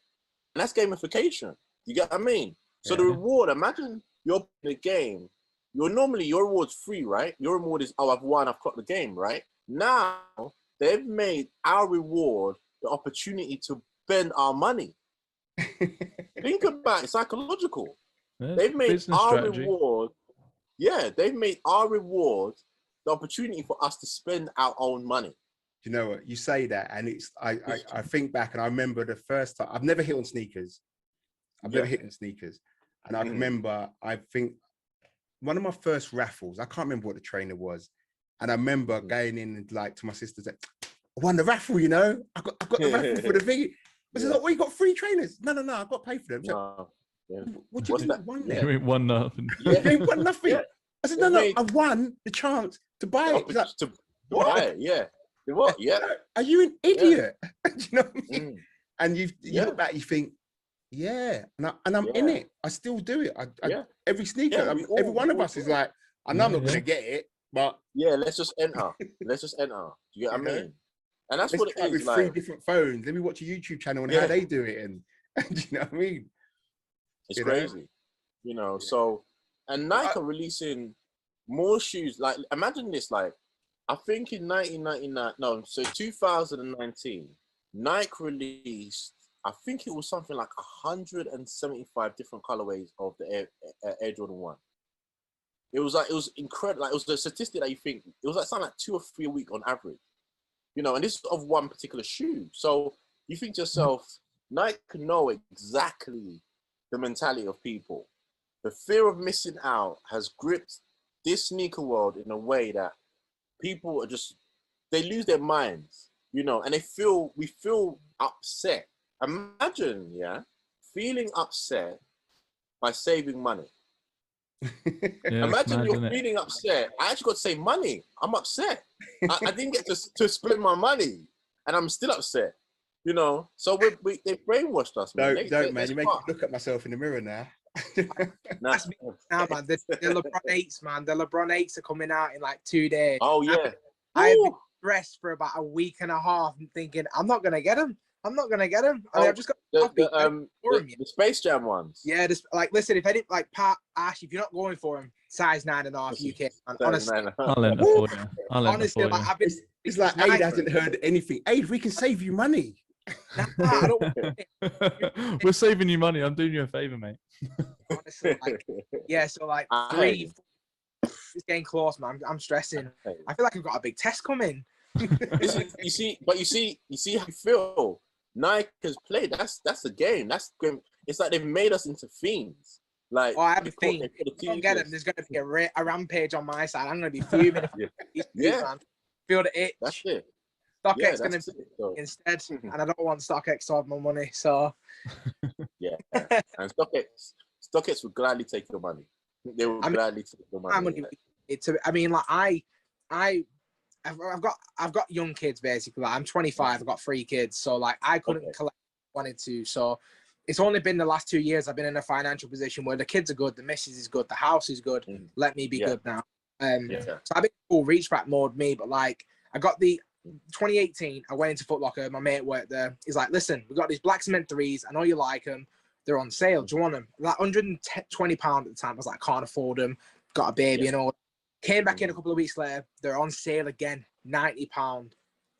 Speaker 3: and that's gamification. You get what I mean? So the reward, imagine you're playing a game. Your reward's free, right? Your reward is, I've won, I've clocked the game, right? Now they've made our reward the opportunity to spend our money. Think about it, psychological.
Speaker 2: Yeah,
Speaker 3: they've made our
Speaker 2: strategy.
Speaker 3: reward. Yeah, they've made our reward the opportunity for us to spend our own money.
Speaker 4: You know what? You say that, and it's I think back, and I remember the first time. I've never hit on sneakers. Never hit on sneakers, and I remember. I think one of my first raffles. I can't remember what the trainer was, and I remember going in and like to my sisters, like, I won the raffle. I got the raffle for the thing. I said, "Oh, you got free trainers?" No, I've got to pay for them. So, what do you do? Won
Speaker 2: You ain't won nothing.
Speaker 3: Yeah.
Speaker 4: You ain't won nothing. I said, "No, I won the chance to buy it."
Speaker 3: Like, to buy it, yeah. What? Yeah.
Speaker 4: Are you an idiot? Do you know what I mean? And you look back, you think, and I'm in it. I still do it. Every sneaker, every one of us is like, I know I'm not going to get it, but
Speaker 3: let's just enter. Let's just enter. Do you get what I mean? And that's what it is.
Speaker 4: With 3 different phones. Let me watch a YouTube channel and how they do it. And do you know what I mean?
Speaker 3: It's crazy. So, and Nike are releasing more shoes. Like, imagine this, like, I think in 2019, Nike released, I think it was something like 175 different colorways of the Air Jordan 1. It was incredible. Like, it was the statistic that you think, it was like something like 2 or 3 a week on average. And this is of one particular shoe. So you think to yourself, Nike know exactly the mentality of people. The fear of missing out has gripped this sneaker world in a way that people are they lose their minds, and we feel upset. Imagine, feeling upset by saving money. Imagine you're feeling upset. I actually got to save money. I'm upset. I didn't get to spend my money, and I'm still upset. So they brainwashed us, man.
Speaker 4: Don't, man. You make me look at myself in the mirror now.
Speaker 5: That's me now, man. The LeBron 8s, man. The LeBron 8s are coming out in like 2 days.
Speaker 3: Oh yeah.
Speaker 5: I've been stressed for about a week and a half and thinking I'm not gonna get them. And I've just got
Speaker 3: the Space Jam ones.
Speaker 5: Yeah, listen, if I didn't Ash, if you're not going for them, size 9.5 UK. Honestly,
Speaker 2: I'll end up for you.
Speaker 5: Honestly, I've been.
Speaker 4: It's like Aid hasn't heard anything. Aid, we can save you money.
Speaker 5: Nah, I don't.
Speaker 2: We're saving you money. I'm doing you a favor, mate.
Speaker 5: Honestly, so 3. It's getting close, man. I'm stressing. I feel like I've got a big test coming.
Speaker 3: You see how you feel. Nike has played. That's the game. That's game. It's like they've made us into fiends. Like,
Speaker 5: Oh, I have a
Speaker 3: they
Speaker 5: thing.
Speaker 3: call
Speaker 5: If
Speaker 3: the
Speaker 5: you don't get them,
Speaker 3: teachers.
Speaker 5: there's going to be a rampage on my side. I'm going to be fuming.
Speaker 3: Yeah.
Speaker 5: Man. Feel the itch.
Speaker 3: That's it.
Speaker 5: StockX going to
Speaker 3: that's it. So,
Speaker 5: instead, and I don't want StockX to have my money. So
Speaker 3: yeah, and StockX would gladly take your money. They would gladly take your money.
Speaker 5: my money. I mean, like I've got young kids basically. Like, I'm 25. I've got 3 kids, so like I couldn't collect if I wanted to. So it's only been the last 2 years I've been in a financial position where the kids are good, the missus is good, the house is good. Let me be good now. So I've been full reach back mode, me, but like I got the 2018. I went into Foot Locker. My mate worked there. He's like, "Listen, we got these black cement 3s. I know you like them. They're on sale. Do you want them?" Like £120 at the time. I was like, "I can't afford them. Got a baby and all." Came back in a couple of weeks later. They're on sale again, £90.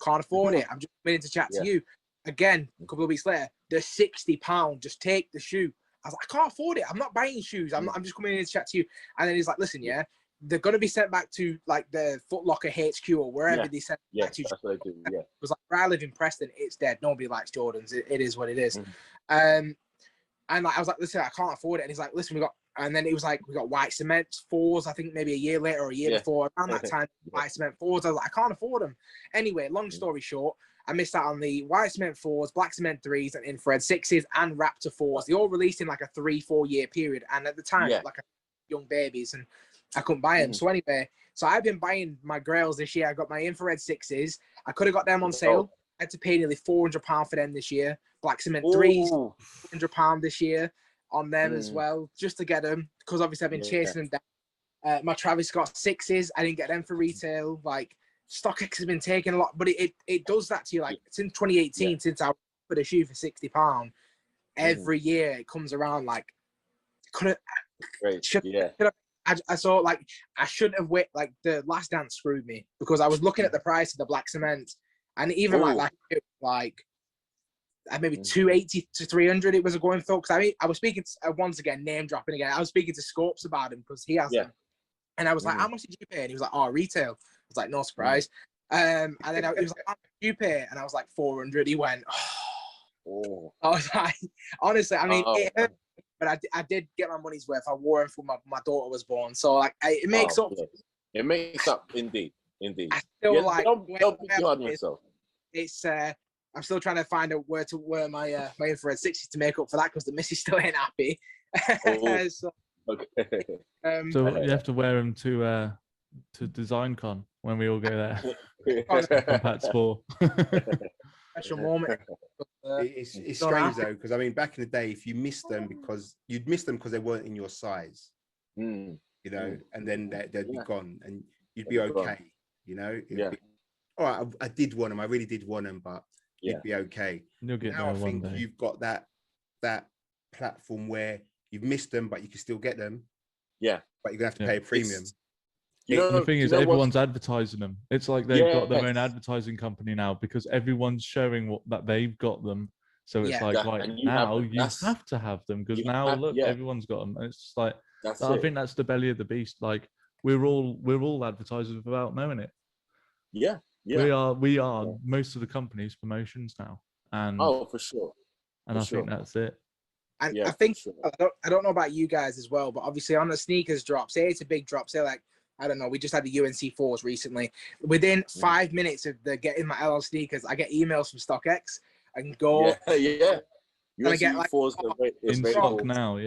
Speaker 5: Can't afford it. I'm just coming in to chat to you. Again, a couple of weeks later, they're £60. Just take the shoe. I was like, I can't afford it. I'm not buying shoes. I'm just coming in to chat to you. And then he's like, listen, they're going to be sent back to like the Foot Locker HQ or wherever they sent back to.
Speaker 3: That's what I do. Yeah.
Speaker 5: It was like, where I live in Preston, it's dead. Nobody likes Jordans. It is what it is. And like, I was like, listen, I can't afford it. And he's like, listen, and then it was like, we got white cement 4s, I think maybe a year later or a year before. Around that time, white cement 4s. I was like, I can't afford them. Anyway, long story short, I missed out on the white cement 4s, black cement 3s, and infrared 6s, and Raptor 4s. They all released in like a 3-4 year period. And at the time, like young babies, and I couldn't buy them. So anyway, I've been buying my grails this year. I got my infrared 6s. I could have got them on sale. I had to pay nearly £400 for them this year. Black cement 3s, £400 this year on them as well, just to get them, because obviously I've been chasing them down. My Travis Scott 6s, I didn't get them for retail. Like, StockX has been taking a lot, but it does that to you. Like, since 2018, since I put a shoe for £60, every year it comes around. Like, I saw, like, I shouldn't have waited. Like, the Last Dance screwed me, because I was looking at the price of the black cement, and even like maybe 280 to 300 it was going for. Because I was speaking to, once again, name dropping again, I was speaking to Scopes about him because he has them. And I was like, how much did you pay? And he was like, oh, retail. I was like, no surprise. And then he was like, how much did you pay? And I was like, 400. He went, oh. I was like, honestly, I mean, it hurt, but I did get my money's worth. I wore them for my daughter was born. So like, it makes up.
Speaker 3: It makes up, indeed.
Speaker 5: I still like,
Speaker 3: don't be too hard on yourself.
Speaker 5: It's I'm still trying to find out where to wear my my infrared 60s to make up for that, because the missus still ain't happy. So
Speaker 2: you have to wear them to DesignCon when we all go there. Compact Sport.
Speaker 5: Special moment.
Speaker 4: It's strange though, because I mean, back in the day, if you missed them because they weren't in your size, you know, and then they'd be gone, and you'd be okay, you know. All right, I did want them. I really did want them, but you'd be okay. Now I think you've got that platform where you've missed them, but you can still get them. Yeah, but you're gonna have to pay a premium.
Speaker 2: The thing is, everyone's advertising them. It's like they've got their own advertising company now, because everyone's showing that they've got them. So it's like, right, now you have to have them, because now look, everyone's got them. And it's just like, I think that's the belly of the beast. Like, we're all advertisers without knowing it. We are most of the company's promotions now. And
Speaker 3: for sure.
Speaker 2: And I think that's it.
Speaker 5: And I think I don't know about you guys as well, but obviously on the sneakers drop, say it's a big drop, say like, I don't know, we just had the UNC 4s recently. Within 5 minutes of getting my LL sneakers, I get emails from StockX. I can go.
Speaker 3: And
Speaker 5: I get like
Speaker 3: 4s
Speaker 2: in stock now.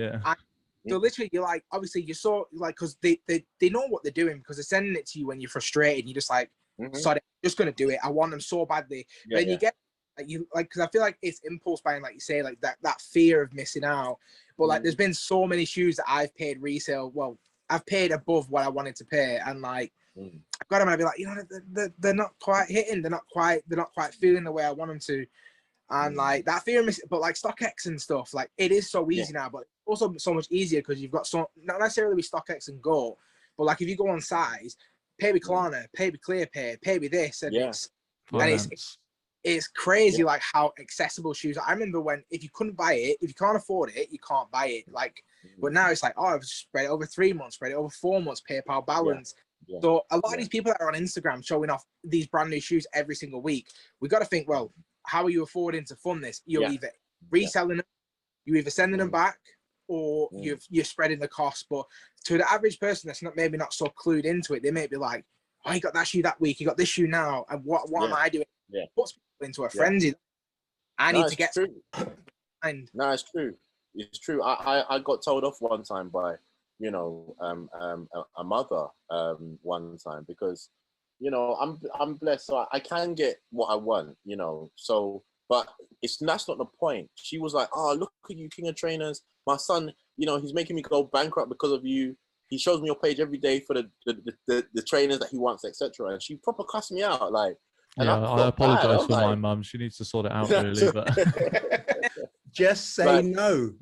Speaker 5: So literally, you're like, obviously, you saw like, because they know what they're doing, because they're sending it to you when you're frustrated. And you're just like, sorry, I'm just gonna do it. I want them so badly. But then you get because I feel like it's impulse buying, like you say, like that fear of missing out. But like, there's been so many shoes that I've paid resale. Well, I've paid above what I wanted to pay, and like I've got them, and I'd be like, you know, they're not quite hitting. They're not quite feeling the way I want them to. And like that fear of missing, but like StockX and stuff, like it is so easy now, but also so much easier because you've got not necessarily with StockX and Go, but like if you go on size, pay me Klarna, pay me ClearPay, pay me this, and it's crazy like how accessible shoes are. I remember when, if you couldn't buy it, if you can't afford it, you can't buy it. Like, but now it's like, oh, I've spread it over 3 months, spread it over 4 months, PayPal balance. So a lot of these people that are on Instagram showing off these brand new shoes every single week, we got to think, well, how are you affording to fund this? You're either reselling them, you're either sending them back, or you're spreading the cost. But to the average person that's not maybe not so clued into it, they may be like, oh, you got that shoe that week, you got this shoe now, and what am I doing?
Speaker 3: Yeah.
Speaker 5: Puts people into a frenzy. I need to get
Speaker 3: true. No, it's true. It's true. I got told off one time by, you know, a mother one time because, you know, I'm blessed, so I can get what I want, you know. So, but that's not the point. She was like, oh, look at you, King of Trainers. My son, you know, he's making me go bankrupt because of you. He shows me your page every day for the trainers that he wants, etc. And she proper cussed me out, like. And
Speaker 2: yeah, I apologize for my mum. She needs to sort it out, really. But
Speaker 4: just say no.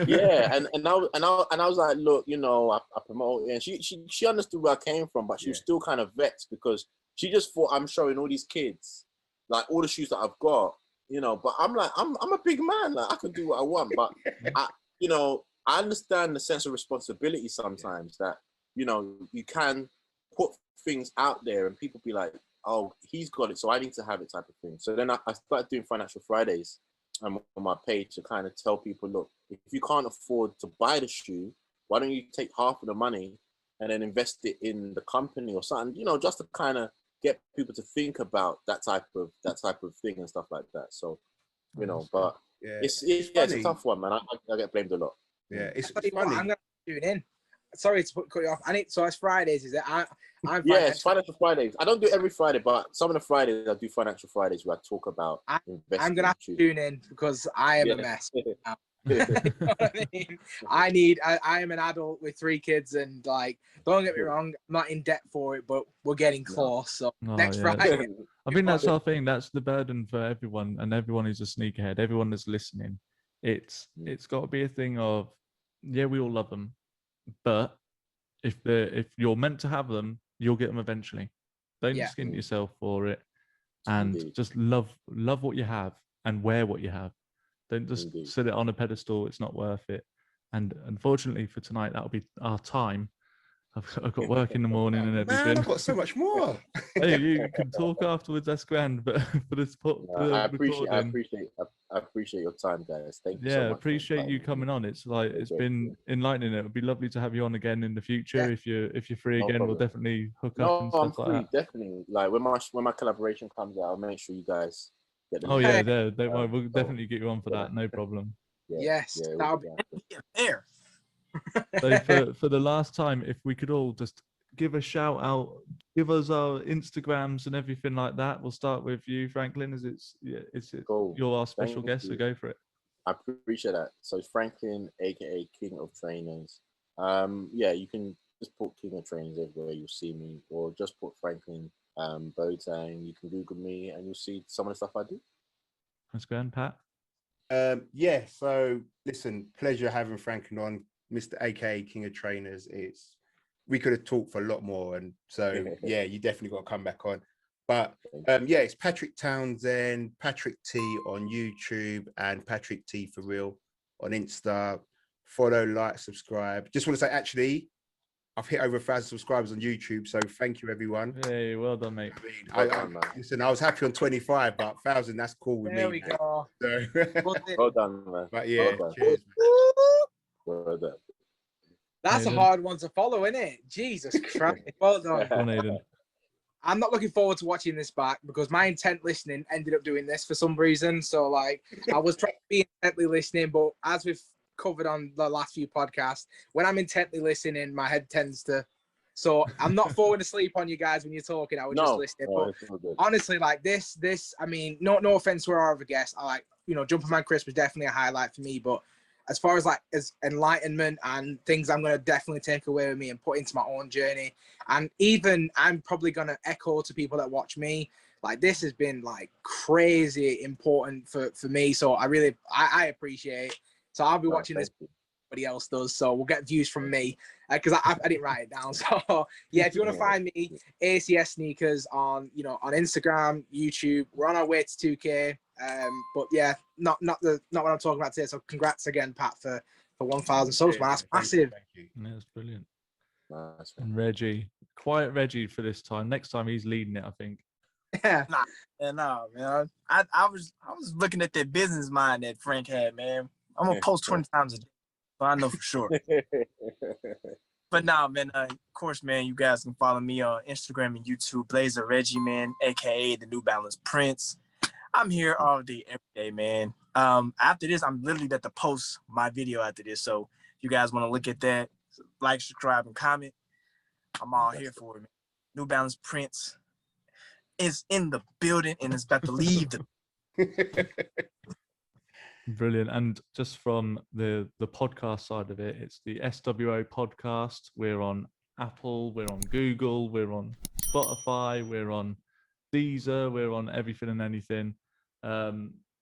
Speaker 3: Yeah, and I was like, look, you know, I promote it, and she understood where I came from, but she was still kind of vexed because she just thought I'm showing all these kids like all the shoes that I've got, you know. But I'm like, I'm a big man, like I can do what I want, but you know, I understand the sense of responsibility sometimes that, you know, you can put things out there and people be like, oh, he's got it, so I need to have it, type of thing. So then I started doing Financial Fridays on my page to kind of tell people, look, if you can't afford to buy the shoe, why don't you take half of the money and then invest it in the company or something, you know, just to kind of get people to think about that type of thing and stuff like that. So, you know, but it's a tough one, man. I get blamed a lot.
Speaker 4: Yeah, it's
Speaker 5: funny.
Speaker 4: funny.
Speaker 5: I'm gonna tune in. Sorry to cut you off. So it's Fridays, is it?
Speaker 3: It's Financial Fridays. I don't do it every Friday, but some of the Fridays I do Financial Fridays where I talk about investing.
Speaker 5: I'm gonna have to tune in because I am a mess. You know what I mean? I am an adult with 3 kids, and like, don't get me wrong, I'm not in debt for it, but we're getting close. So next Friday.
Speaker 2: I think that's our thing. That's the burden for everyone, and everyone who's a sneakerhead, everyone that's listening. It's got to be a thing of, yeah, we all love them, but if you're meant to have them, you'll get them eventually. Don't skin yourself for it, and just love what you have and wear what you have. Don't just sit it on a pedestal. It's not worth it. And unfortunately for tonight, that'll be our time. I've got work in the morning and everything.
Speaker 4: Man, I've got so much more.
Speaker 2: Hey, you can talk afterwards. That's grand. But for this,
Speaker 3: I appreciate your time, guys. Thank you.
Speaker 2: Yeah, appreciate you coming on. It's like it's been enlightening. It would be lovely to have you on again in the future. If you're free again, we'll definitely hook up and stuff like that.
Speaker 3: Definitely. Like when my collaboration comes out, I'll make sure you guys get the
Speaker 2: don't worry. We'll definitely get you on for that. No problem.
Speaker 5: Yes, that'll be
Speaker 6: there.
Speaker 2: So for the last time, if we could all just give a shout out, give us our Instagrams and everything like that. We'll start with you, Franklin, as it's
Speaker 3: cool.
Speaker 2: You're our special guest, so go for it.
Speaker 3: I appreciate that. So it's Franklin, aka King of Trainers. You can just put King of Trainers everywhere, you'll see me, or just put Franklin Boateng. You can Google me and you'll see some of the stuff I do.
Speaker 2: Let's go and Pat.
Speaker 4: So listen, pleasure having Franklin on, Mr. aka King of Trainers. We could have talked for a lot more, and so you definitely got to come back on. But it's Patrick Townsend, Patrick T on YouTube, and Patrick T for real on Insta. Follow, like, subscribe. Just want to say, actually, I've hit over 1,000 subscribers on YouTube, so thank you, everyone.
Speaker 2: Hey, well done, mate.
Speaker 4: Listen, I was happy on 25, but 1,000, that's cool with me.
Speaker 5: There we go.
Speaker 4: So,
Speaker 3: well done, man.
Speaker 4: But yeah, cheers.
Speaker 3: Well done.
Speaker 5: That's a hard one to follow, isn't it? Jesus Christ. Well done. I'm not looking forward to watching this back because my intent listening ended up doing this for some reason. So, like, I was trying to be intently listening, but as we've covered on the last few podcasts, when I'm intently listening, my head tends to. So I'm not falling asleep on you guys when you're talking. I was just listening. But honestly, like this, I mean, no offense to our other guests. I like, Jumperman Chris was definitely a highlight for me, but as far as as enlightenment and things I'm going to definitely take away with me and put into my own journey. And even I'm probably going to echo to people that watch me, like this has been like crazy important for me. So I appreciate it. So I'll be watching this. Everybody else does. So we'll get views from me because I didn't write it down. So yeah, if you want to find me, ACS Sneakers on Instagram, YouTube. We're on our way to 2K. But yeah, not what I'm talking about today. So congrats again, Pat, for 1,000 subs, man. That's massive.
Speaker 4: Thank you.
Speaker 2: Yeah, that's brilliant.
Speaker 3: Nice,
Speaker 2: and Reggie, quiet Reggie for this time. Next time he's leading it, I think.
Speaker 5: Yeah.
Speaker 6: No, man. I was looking at that business mind that Frank had, man. I'm gonna post 20 times a day. So I know for sure. But nah, man, of course, man, you guys can follow me on Instagram and YouTube, Blazer Reggie, man, aka the New Balance Prince. I'm here all day, every day, man. After this, I'm literally about to post my video after this. So if you guys want to look at that, like, subscribe, and comment, I'm all here for it, man. New Balance Prince is in the building and is about to leave the
Speaker 2: Brilliant. And just from the podcast side of it, it's the sWo podcast. We're on Apple, we're on Google, we're on Spotify, we're on Deezer, we're on everything and anything.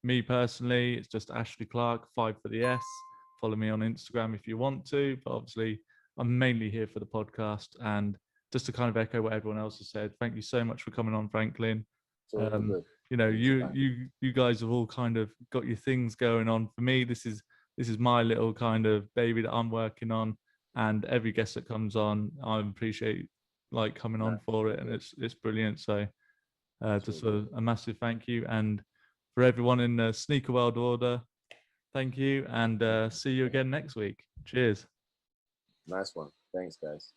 Speaker 2: Me personally, it's just Ashley Clark, 5 for the S. Follow me on Instagram if you want to, but obviously I'm mainly here for the podcast. And just to kind of echo what everyone else has said, thank you so much for coming on, Franklin. You know, you guys have all kind of got your things going on. For me, this is my little kind of baby that I'm working on, and every guest that comes on, I appreciate like coming on for it, and it's brilliant. So just a massive thank you, and for everyone in the Sneaker World Order, thank you, and see you again next week. Cheers.
Speaker 3: Nice one. Thanks, guys.